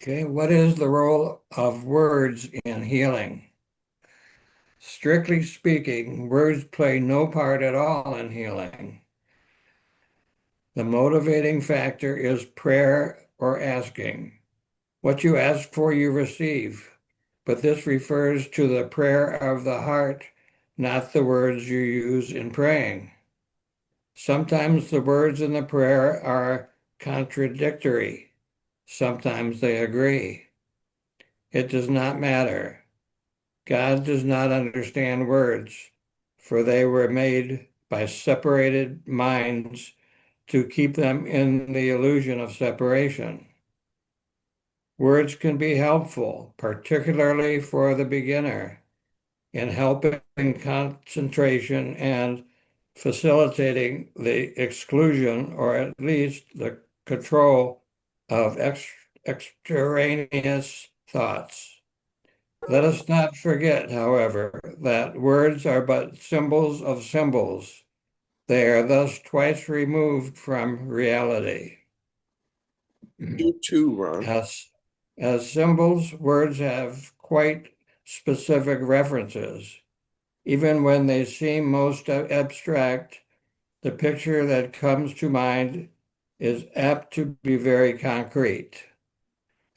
Okay, what is the role of words in healing? Strictly speaking, words play no part at all in healing. The motivating factor is prayer or asking. What you ask for, you receive. But this refers to the prayer of the heart, not the words you use in praying. Sometimes the words in the prayer are contradictory. Sometimes they agree. It does not matter. God does not understand words, for they were made by separated minds to keep them in the illusion of separation. Words can be helpful, particularly for the beginner, in helping concentration and facilitating the exclusion or at least the control of extraneous thoughts. Let us not forget, however, that words are but symbols of symbols. They are thus twice removed from reality. You too, Ron. As symbols, words have quite specific references. Even when they seem most abstract, the picture that comes to mind is apt to be very concrete.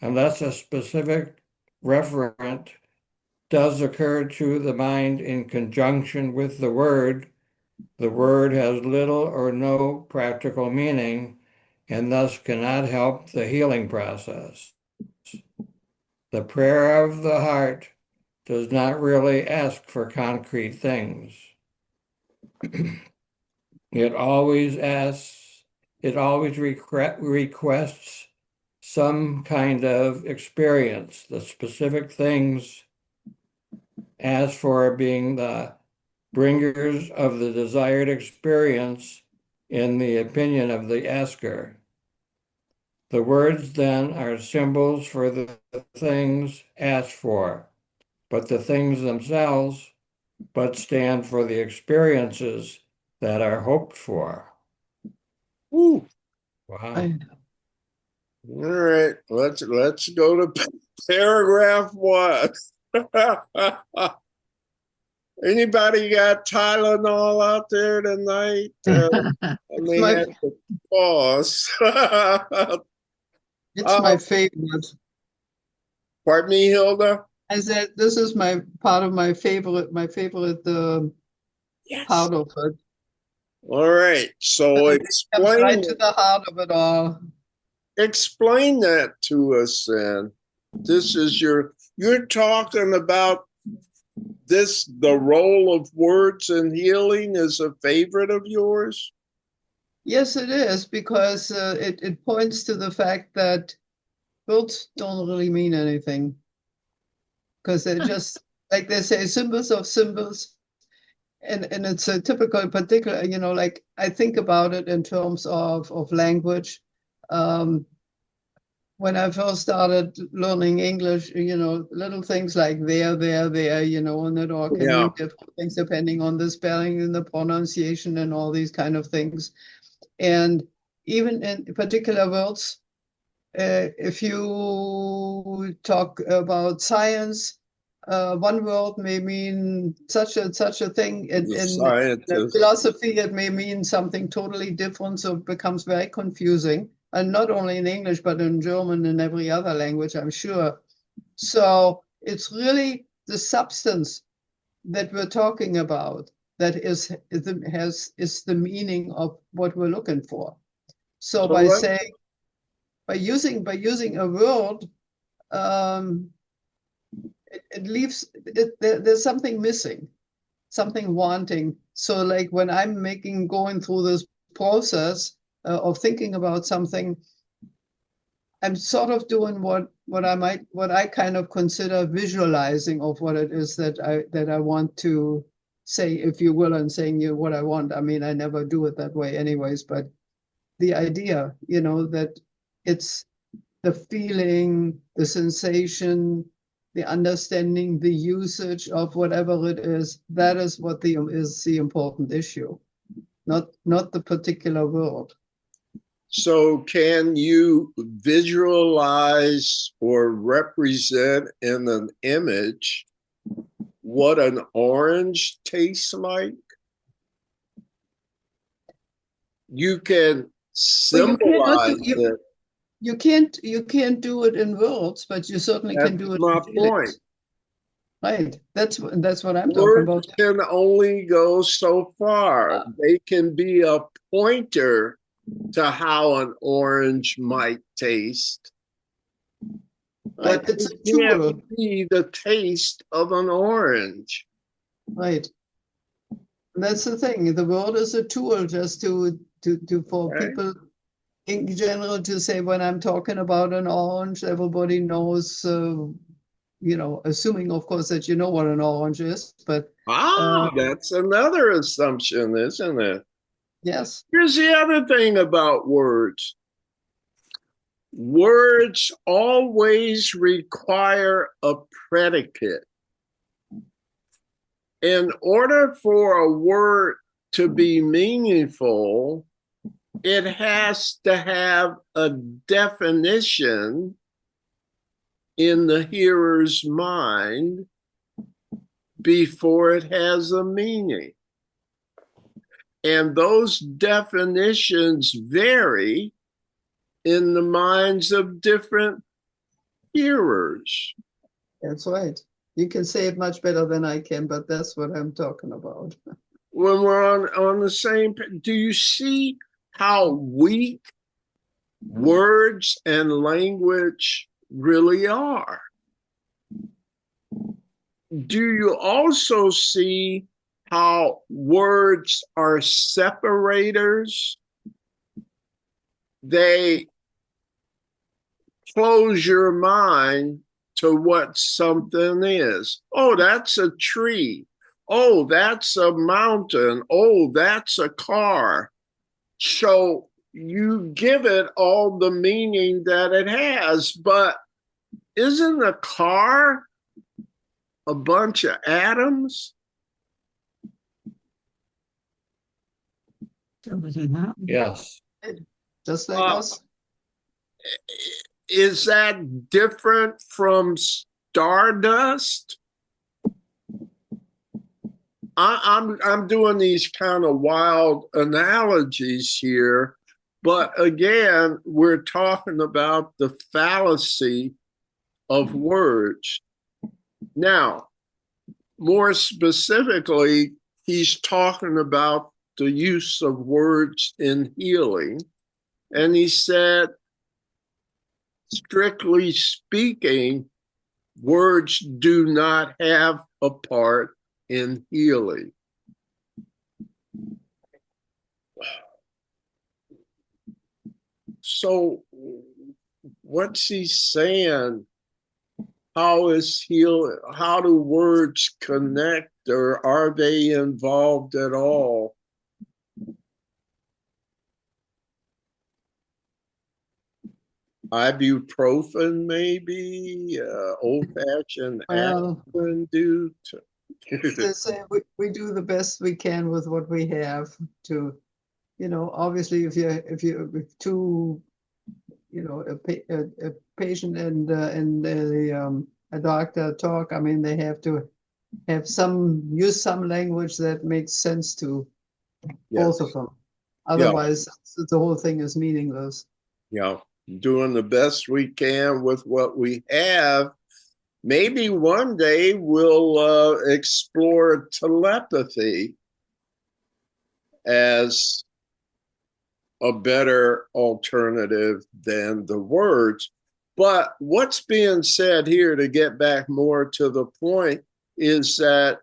Unless a specific referent does occur to the mind in conjunction with the word has little or no practical meaning and thus cannot help the healing process. The prayer of the heart does not really ask for concrete things. It always requests some kind of experience. The specific things asked for being the bringers of the desired experience in the opinion of the asker. The words then are symbols for the things asked for, but the things themselves but stand for the experiences that are hoped for. Woo. Wow. All right, let's go to paragraph 1. Anybody got Tylenol out there tonight? I may my- have to pause. It's my favorite. Pardon me, Hilda? I said this is my part of my favorite Yes. part of it. All right. So It comes right to the heart of it all. explain that to us then. This is you're talking about this, the role of words in healing is a favorite of yours? Yes, it is, because it points to the fact that words don't really mean anything. Because they're just, like they say, symbols of symbols. And it's a typical, particular, like I think about it in terms of language. When I first started learning English, little things like there, and it all can Yeah. mean different things depending on the spelling and the pronunciation and all these kind of things. And even in particular words, if you talk about science, one word may mean such a thing. In philosophy, it may mean something totally different. So it becomes very confusing. And not only in English, but in German and every other language, I'm sure. So it's really the substance that we're talking about that is the meaning of what we're looking for. So by using a word, it leaves there's something missing, something wanting. So like when I'm going through this process of thinking about something, I'm sort of doing what I kind of consider visualizing of what it is that I want to say, if you will, and saying what I want. I mean, I never do it that way anyways, but the idea, that it's the feeling, the sensation, the understanding, the usage of whatever it is, that is what is the important issue, not the particular word. So can you visualize or represent in an image what an orange tastes like? You can symbolize it. You can't do it in words, but you certainly can do it my in feelings. Point. Right. That's what I'm Words talking about. can only go so far. They can be a pointer to how an orange might taste. Right. But It's a you can't tool. see the taste of an orange. Right. That's the thing. The word is a tool just to for people in general to say, when I'm talking about an orange, everybody knows, assuming of course that you know what an orange is, but that's another assumption, isn't it? yes. Here's the other thing about words. Words always require a predicate. In order for a word to be meaningful, it has to have a definition in the hearer's mind before it has a meaning. And those definitions vary in the minds of different hearers. That's right. You can say it much better than I can, but that's what I'm talking about. When we're on the same, do you see how weak words and language really are? Do you also see how words are separators? They close your mind to what something is. Oh, that's a tree. Oh, that's a mountain. Oh, that's a car. So you give it all the meaning that it has, but isn't a car a bunch of atoms? Yes. Just like us. Is that different from stardust? I'm doing these kind of wild analogies here, but again, we're talking about the fallacy of words. Now, more specifically, he's talking about the use of words in healing. And he said, strictly speaking, words do not have a part in healing. So, what's he saying? How do words connect, or are they involved at all? Ibuprofen, maybe, old-fashioned Well, aspirin do. they say we do the best we can with what we have to, obviously if two, a patient and a doctor talk, I mean, they have to use some language that makes sense to both of them. Otherwise, the whole thing is meaningless. Doing the best we can with what we have. Maybe one day we'll explore telepathy as a better alternative than the words. But what's being said here, to get back more to the point, is that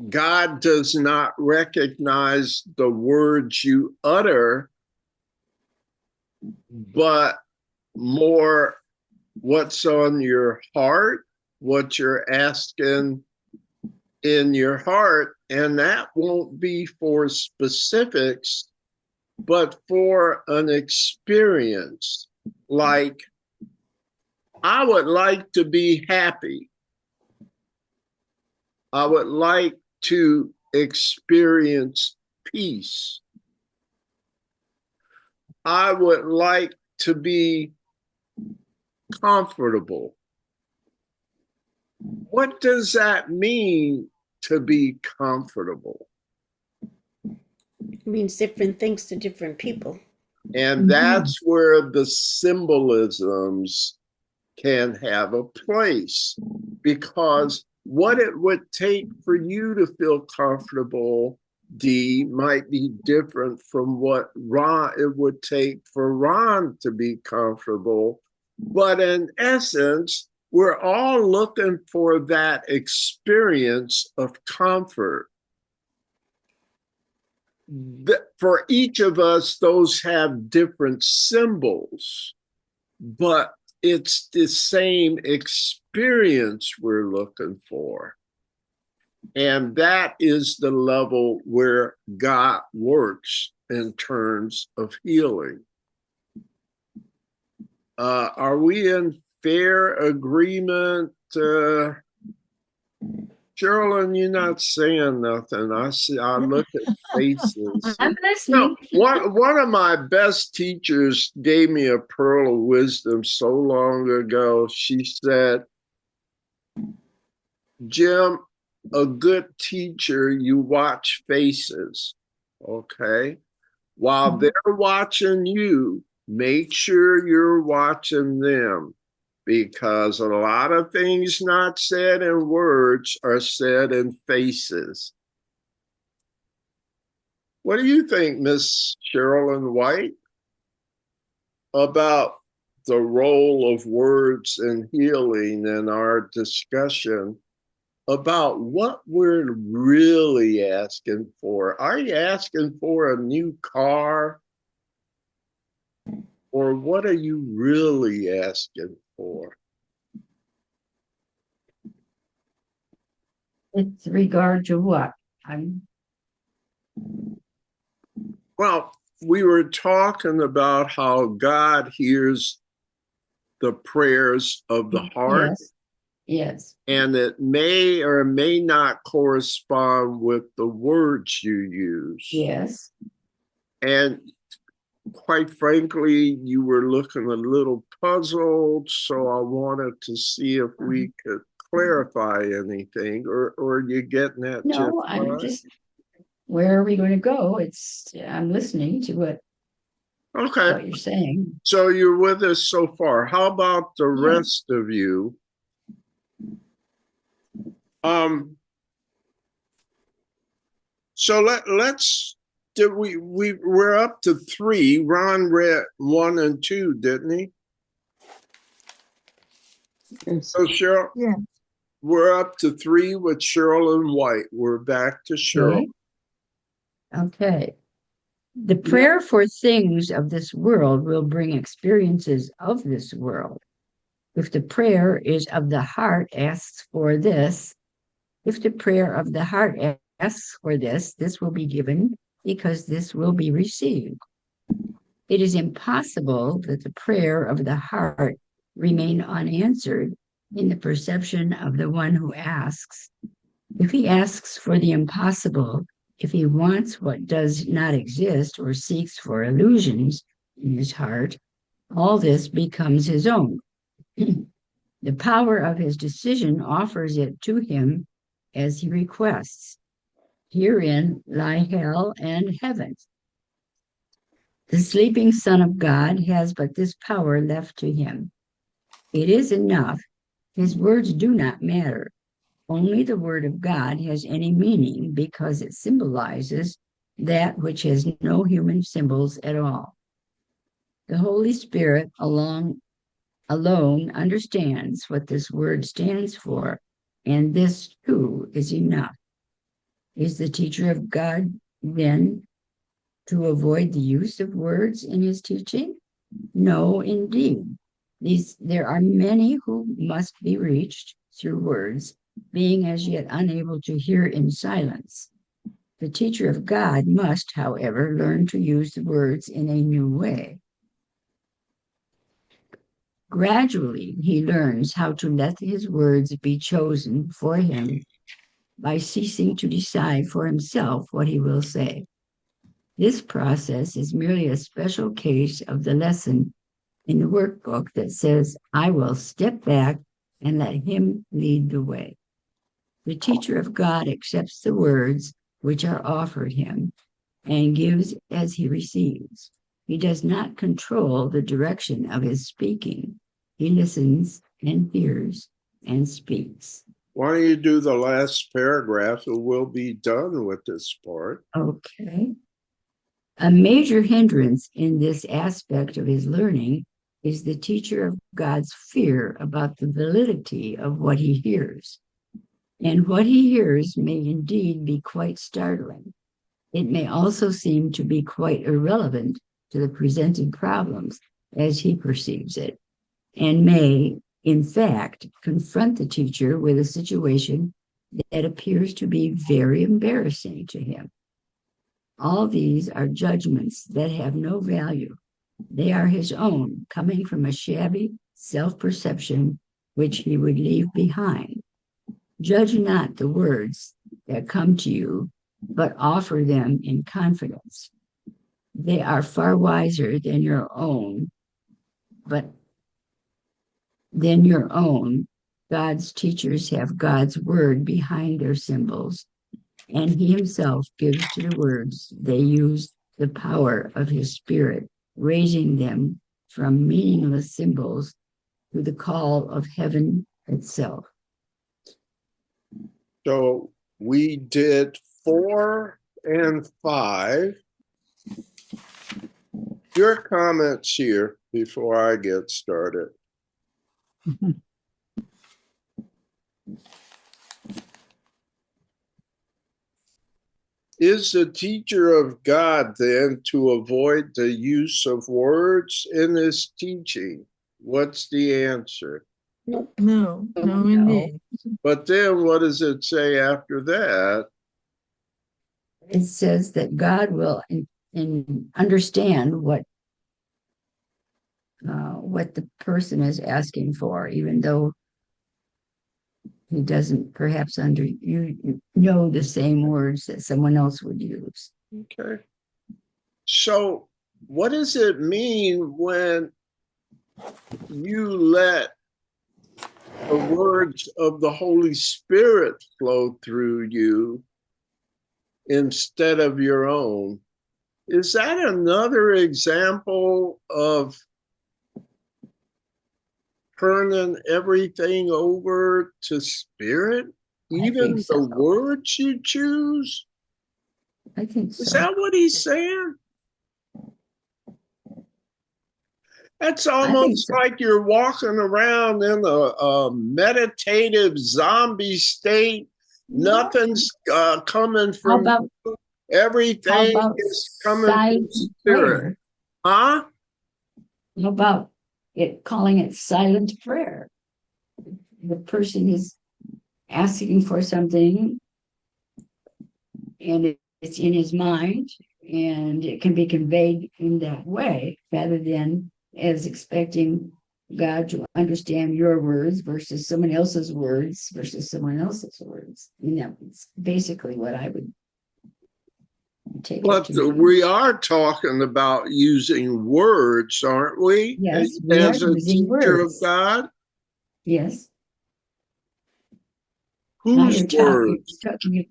God does not recognize the words you utter, but more what's on your heart, what you're asking in your heart. And that won't be for specifics, but for an experience. Like, I would like to be happy. I would like to experience peace. I would like to be comfortable. What does that mean, to be comfortable? It means different things to different people. And that's where the symbolisms can have a place, because what it would take for you to feel comfortable, Dee, might be different from what it would take for Ron to be comfortable. But in essence, we're all looking for that experience of comfort. For each of us, those have different symbols, but it's the same experience we're looking for. And that is the level where God works in terms of healing. Are we in fair agreement? Carolyn, you're not saying nothing. I look at faces. I'm listening. One of my best teachers gave me a pearl of wisdom so long ago. She said, Jim, a good teacher, you watch faces, okay? While they're watching you, make sure you're watching them, because a lot of things not said in words are said in faces. What do you think, Miss Sherilyn White, about the role of words in healing in our discussion about what we're really asking for? Are you asking for a new car? Or what are you really asking for? With regard to what? Well, we were talking about how God hears the prayers of the heart. Yes. And it may or may not correspond with the words you use. Yes. And quite frankly, you were looking a little puzzled, so I wanted to see if we could clarify anything, or you getting that? No, I'm just, where are we going to go? I'm listening to what you're saying. So you're with us so far. How about the rest of you? So let's we're up to 3. Ron read 1 and 2, didn't he? Yes. So Cheryl, Yeah. we're up to 3 with Cheryl and White. We're back to Cheryl. Okay. The prayer for things of this world will bring experiences of this world. If the prayer is of the heart asks for this, if the prayer of the heart asks for this will be given because this will be received. It is impossible that the prayer of the heart remain unanswered in the perception of the one who asks. If he asks for the impossible, if he wants what does not exist or seeks for illusions in his heart, all this becomes his own. The power of his decision offers it to him as he requests. Herein lie hell and heaven. The sleeping Son of God has but this power left to him. It is enough. His words do not matter. Only the word of God has any meaning because it symbolizes that which has no human symbols at all. The Holy Spirit alone understands what this word stands for, and this too is enough. Is the teacher of God then to avoid the use of words in his teaching? No, indeed. There are many who must be reached through words, being as yet unable to hear in silence. The teacher of God must, however, learn to use the words in a new way. Gradually, he learns how to let his words be chosen for him by ceasing to decide for himself what he will say. This process is merely a special case of the lesson in the workbook that says, I will step back and let him lead the way. The teacher of God accepts the words which are offered him and gives as he receives. He does not control the direction of his speaking. He listens and hears and speaks. Why don't you do the last paragraph and we'll be done with this part. Okay. A major hindrance in this aspect of his learning is the teacher of God's fear about the validity of what he hears. And what he hears may indeed be quite startling. It may also seem to be quite irrelevant to the presented problems as he perceives it, and may, in fact, confront the teacher with a situation that appears to be very embarrassing to him. All these are judgments that have no value. They are his own, coming from a shabby self-perception which he would leave behind. Judge not the words that come to you, but offer them in confidence. They are far wiser than your own, God's teachers have God's word behind their symbols, and he himself gives to the words they use the power of his spirit, raising them from meaningless symbols to the call of heaven itself. So we did 4 and 5. Your comments here before I get started. Is the teacher of God then to avoid the use of words in his teaching? What's the answer? Nope. No, indeed. But then what does it say after that? It says that God will understand what the person is asking for, even though he doesn't perhaps know the same words that someone else would use. Okay. So what does it mean when you let the words of the Holy Spirit flow through you instead of your own? Is that another example of turning everything over to spirit? even so. the words you choose? I think so. Is that what he's saying? That's almost so. like you're walking around in a meditative zombie state. Nothing's coming from you. Everything is coming from spirit. Prayer? Huh? How about calling it silent prayer? The person is asking for something and it's in his mind and it can be conveyed in that way rather than as expecting God to understand your words versus someone else's words versus someone else's words. That's basically what I would take but it to mean. We are talking about using words, aren't we? Yes, we as are a using teacher words. of God. Yes. Whose words? Talking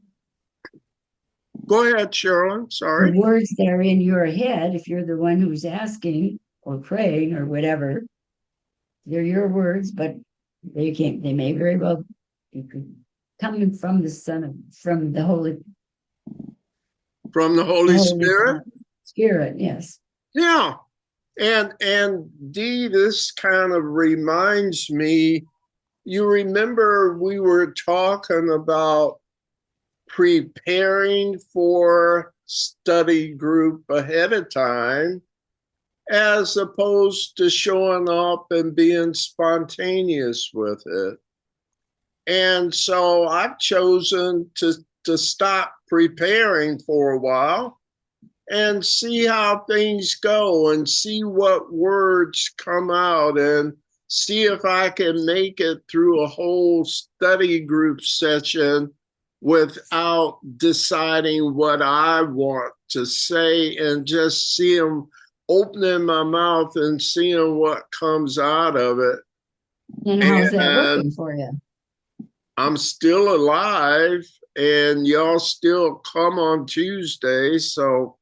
Go ahead, Sherilyn. Sorry. the words that are in your head, if you're the one who's asking or praying or whatever, they're your words, but they may very well be coming from from the Holy Spirit. Spirit, yes. Yeah. And Dee, this kind of reminds me, you remember we were talking about preparing for study group ahead of time as opposed to showing up and being spontaneous with it. And so I've chosen to stop preparing for a while and see how things go and see what words come out and see if I can make it through a whole study group session without deciding what I want to say and just see them opening my mouth and seeing what comes out of it. And how's that working for you? I'm still alive and y'all still come on Tuesday. So,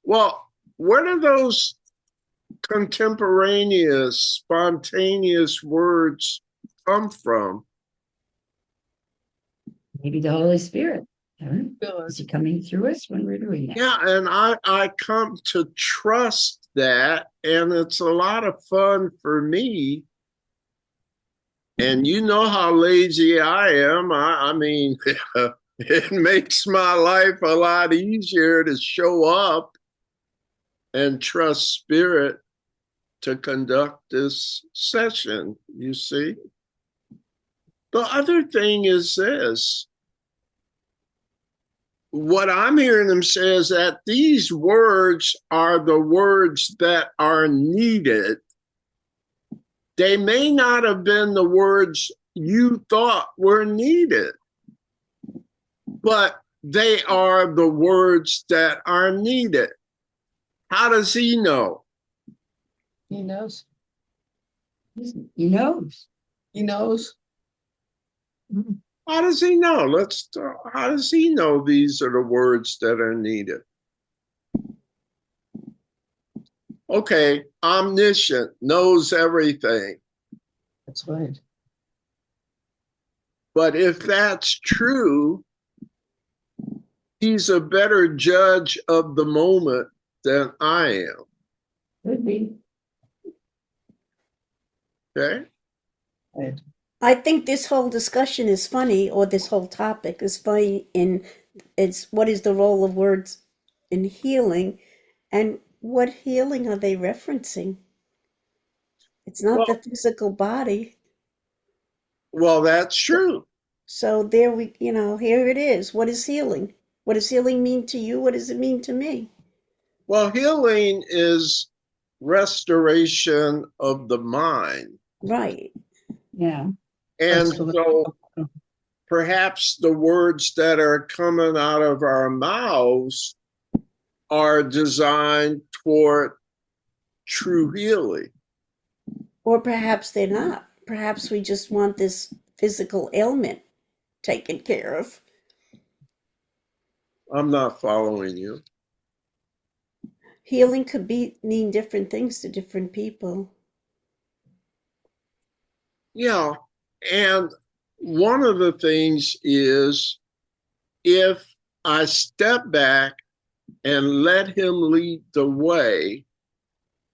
well, where do those contemporaneous, spontaneous words come from? Maybe the Holy Spirit. Is he coming through us when we're doing that? Yeah, and I come to trust that, and it's a lot of fun for me. And you know how lazy I am. I mean, it makes my life a lot easier to show up and trust Spirit to conduct this session, you see. The other thing is this. What I'm hearing them say is that these words are the words that are needed. They may not have been the words you thought were needed, but they are the words that are needed. How does he know? He knows. He knows. He knows. How does he know? How does he know these are the words that are needed? Okay, omniscient, knows everything. That's right. But if that's true, he's a better judge of the moment than I am. Could be. Okay? Right. I think this whole discussion is funny, or this whole topic is funny it's what is the role of words in healing, and what healing are they referencing? It's not the physical body. Well, that's true. So there here it is. What is healing? What does healing mean to you? What does it mean to me? Well, healing is restoration of the mind. Right. Yeah. And so perhaps the words that are coming out of our mouths are designed toward true healing. Or perhaps they're not. Perhaps we just want this physical ailment taken care of. I'm not following you. Healing could mean different things to different people. Yeah. And one of the things is if I step back and let him lead the way,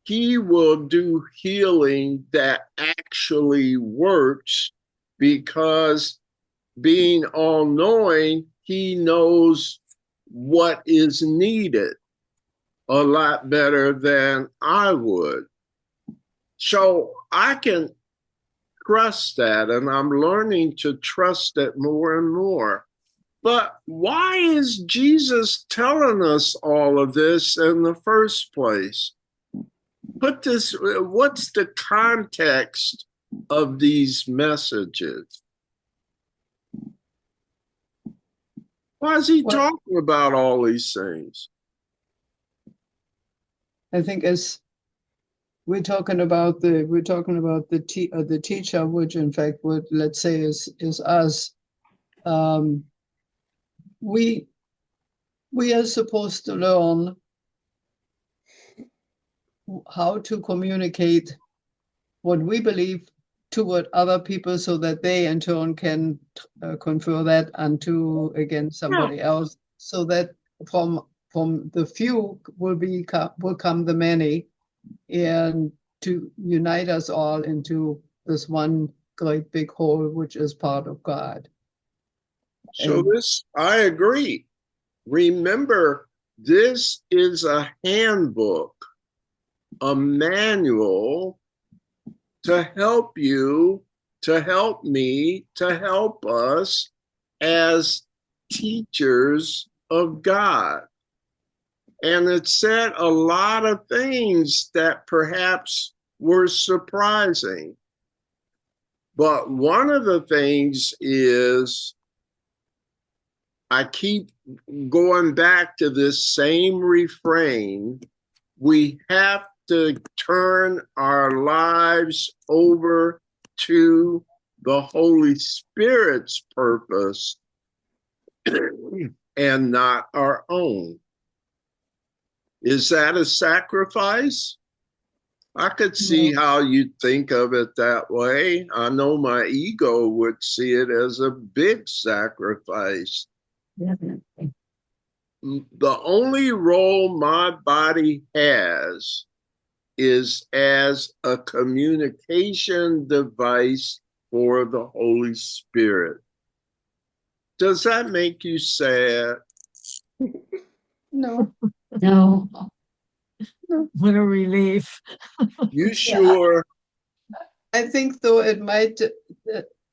he will do healing that actually works because being all knowing, he knows what is needed a lot better than I would. So I can trust that, and I'm learning to trust it more and more. But why is Jesus telling us all of this in the first place? What's the context of these messages? Why is he talking about all these things? I think as we're talking about the teacher, which in fact would, let's say, is us. We are supposed to learn how to communicate what we believe toward other people so that they in turn can confer that unto again somebody else, so that from the few will come the many, and to unite us all into this one great big whole, which is part of God. So I agree. Remember, this is a handbook, a manual to help you, to help me, to help us as teachers of God. And it said a lot of things that perhaps were surprising. But one of the things is I keep going back to this same refrain. We have to turn our lives over to the Holy Spirit's purpose and not our own. Is that a sacrifice? I could see how you'd think of it that way. I know my ego would see it as a big sacrifice. Definitely. The only role my body has is as a communication device for the Holy Spirit. Does that make you sad? No. No. What a relief. You sure? I think though it might,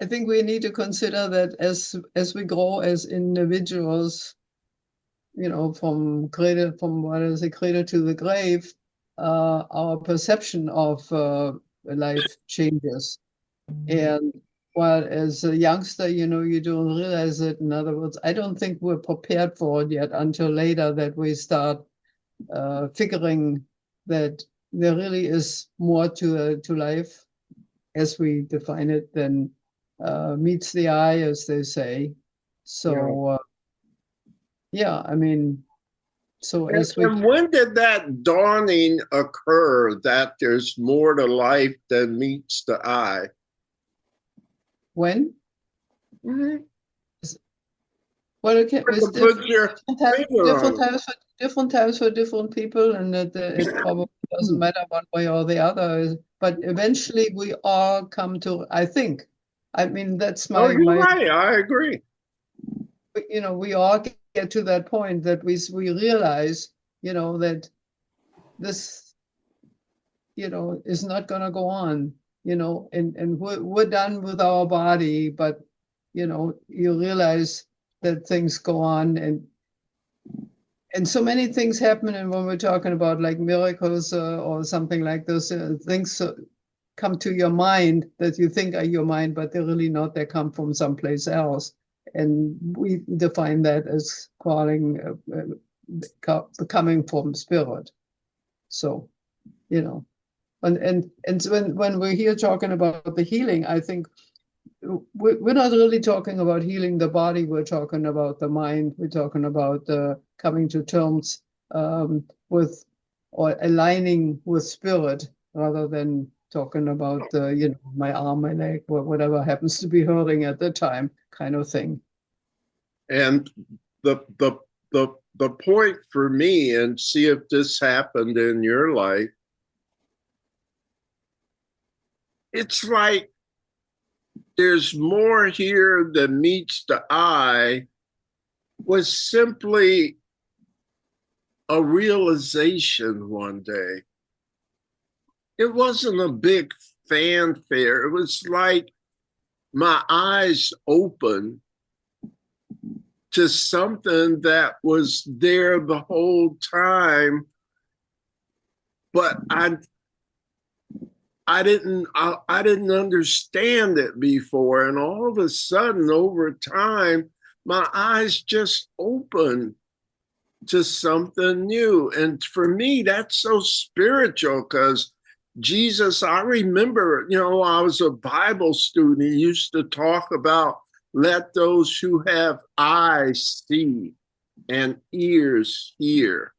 I think we need to consider that as we grow as individuals, you know, from cradle to the grave, our perception of life changes. And while as a youngster, you know, you don't realize it. In other words, I don't think we're prepared for it yet until later that we start figuring that there really is more to life as we define it than meets the eye, as they say. So, yeah, I mean, so as we. And when did that dawning occur that there's more to life than meets the eye? When? Mm-hmm. Well, it can, it's different times for different people, and it probably doesn't matter one way or the other. But eventually, we all come to. I think. I mean, that's my. You're right. I agree. You know, we all get to that point that we realize, you know, that this, you know, is not going to go on. You know, and we're done with our body, but you know, you realize that things go on, and so many things happen. And when we're talking about like miracles or something like those things come to your mind that you think are your mind, but they're really not. They come from someplace else, and we define that as calling coming from spirit. So, you know, and when we're here talking about the healing, I think we're not really talking about healing the body. We're talking about the mind. We're talking about coming to terms with or aligning with spirit rather than talking about my arm, my leg, whatever happens to be hurting at the time, kind of thing. And the point for me, and see if this happened in your life, it's like there's more here than meets the eye, was simply a realization one day. It wasn't a big fanfare. It was like my eyes opened to something that was there the whole time, but I didn't understand it before, and all of a sudden, over time, my eyes just opened to something new. And for me, that's so spiritual, because Jesus, I remember, I was a Bible student. He used to talk about, let those who have eyes see and ears hear.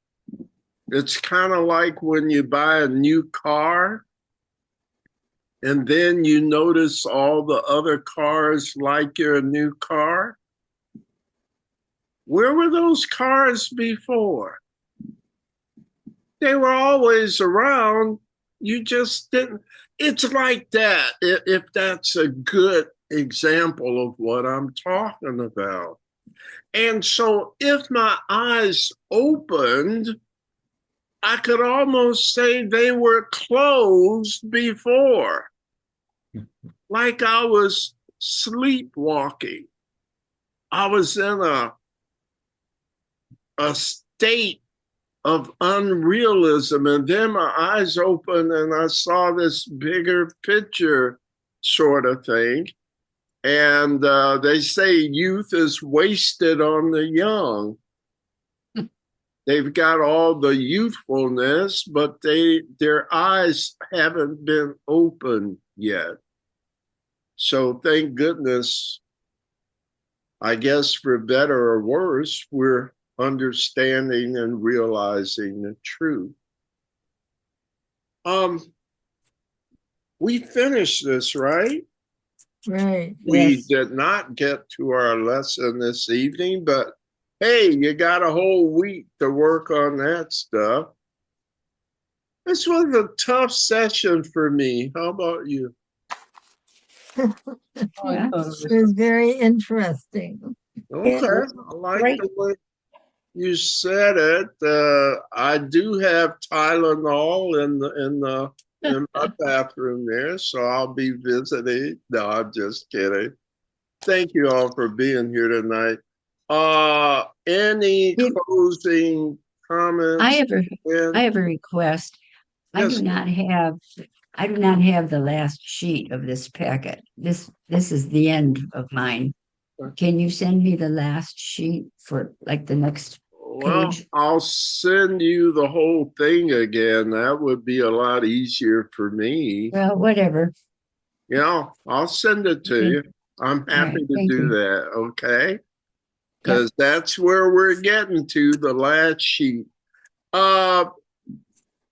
It's kind of like when you buy a new car and then you notice all the other cars like your new car. Where were those cars before? They were always around. You just didn't. It's like that, if that's a good example of what I'm talking about. And so if my eyes opened, I could almost say they were closed before, like I was sleepwalking. I was in a state of unrealism, and then my eyes opened and I saw this bigger picture sort of thing. And they say youth is wasted on the young. They've got all the youthfulness, but their eyes haven't been opened yet. So thank goodness, I guess for better or worse, we're understanding and realizing the truth. We finished this, right? Right. We Yes. did not get to our lesson this evening, but hey, you got a whole week to work on that stuff. This was a tough session for me. How about you? Oh, I Yeah. thought It was very interesting. Okay, I like Great. the way you said it. I do have Tylenol in my bathroom there, so I'll be visiting. No, I'm just kidding. Thank you all for being here tonight. Any If- closing comments? I have a request. I Yes. do not have the last sheet of this packet. This is the end of mine. Can you send me the last sheet for like the next Well, page? I'll send you the whole thing again. That would be a lot easier for me. Well, whatever. Yeah, I'll send it to Okay. you. I'm All happy right, to thank do you. that, okay? Because that's where we're getting to, the last sheet.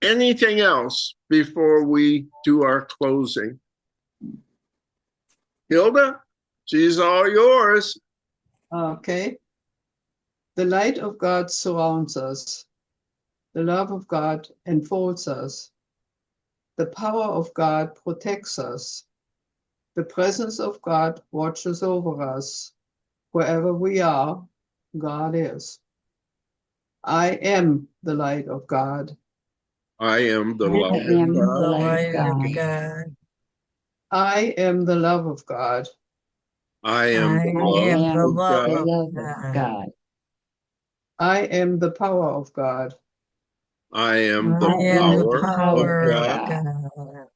Anything else before we do our closing? Hilda, she's all yours. Okay. The light of God surrounds us. The love of God enfolds us. The power of God protects us. The presence of God watches over us. Wherever we are, God is. I am the light of God. I am the I love I of am am God. the the light of light of God. God. I am the love of God. I am I the I love am the am of love the God. of love of God. God. I am the power of God. I am I the I am the am the power of power power of of God. God. God.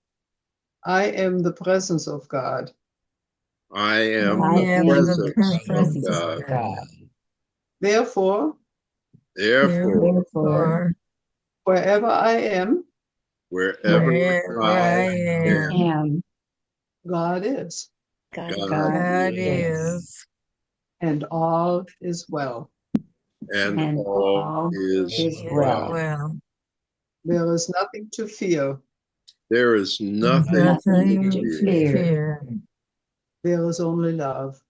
I am the presence of God. I I am I the am am the the presence of presence presence of of God. God. God. Therefore, Therefore, Therefore, wherever I am, wherever Wherever I I I am, am, am God is, God is. God God God is, is, is, and all is well. and and all all is is is well. well. well. There is nothing to fear. There is nothing Nothing to to fear. fear. There is only love.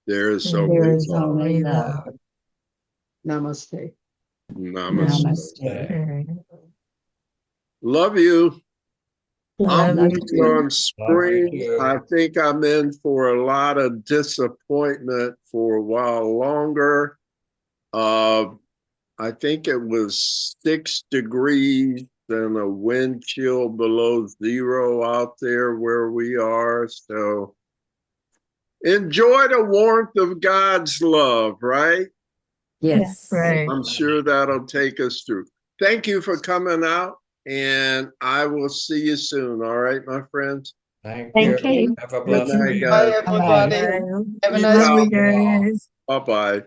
There is There only is love. only love. Namaste. Namaste. Namaste. Love you. I'm Love waiting you. on Love spring. you I too. think I'm in for a lot of disappointment for a while longer. I think it was 6 degrees and a wind chill below zero out there where we are. So enjoy the warmth of God's love, right? Yes. Right. I'm sure that'll take us through. Thank you for coming out, and I will see you soon. All right, my friends? Thank Okay. you. Have a Good blessed night, week. Bye, guys. everybody. Bye. Have a Be nice well. Bye, week. guys. Bye-bye.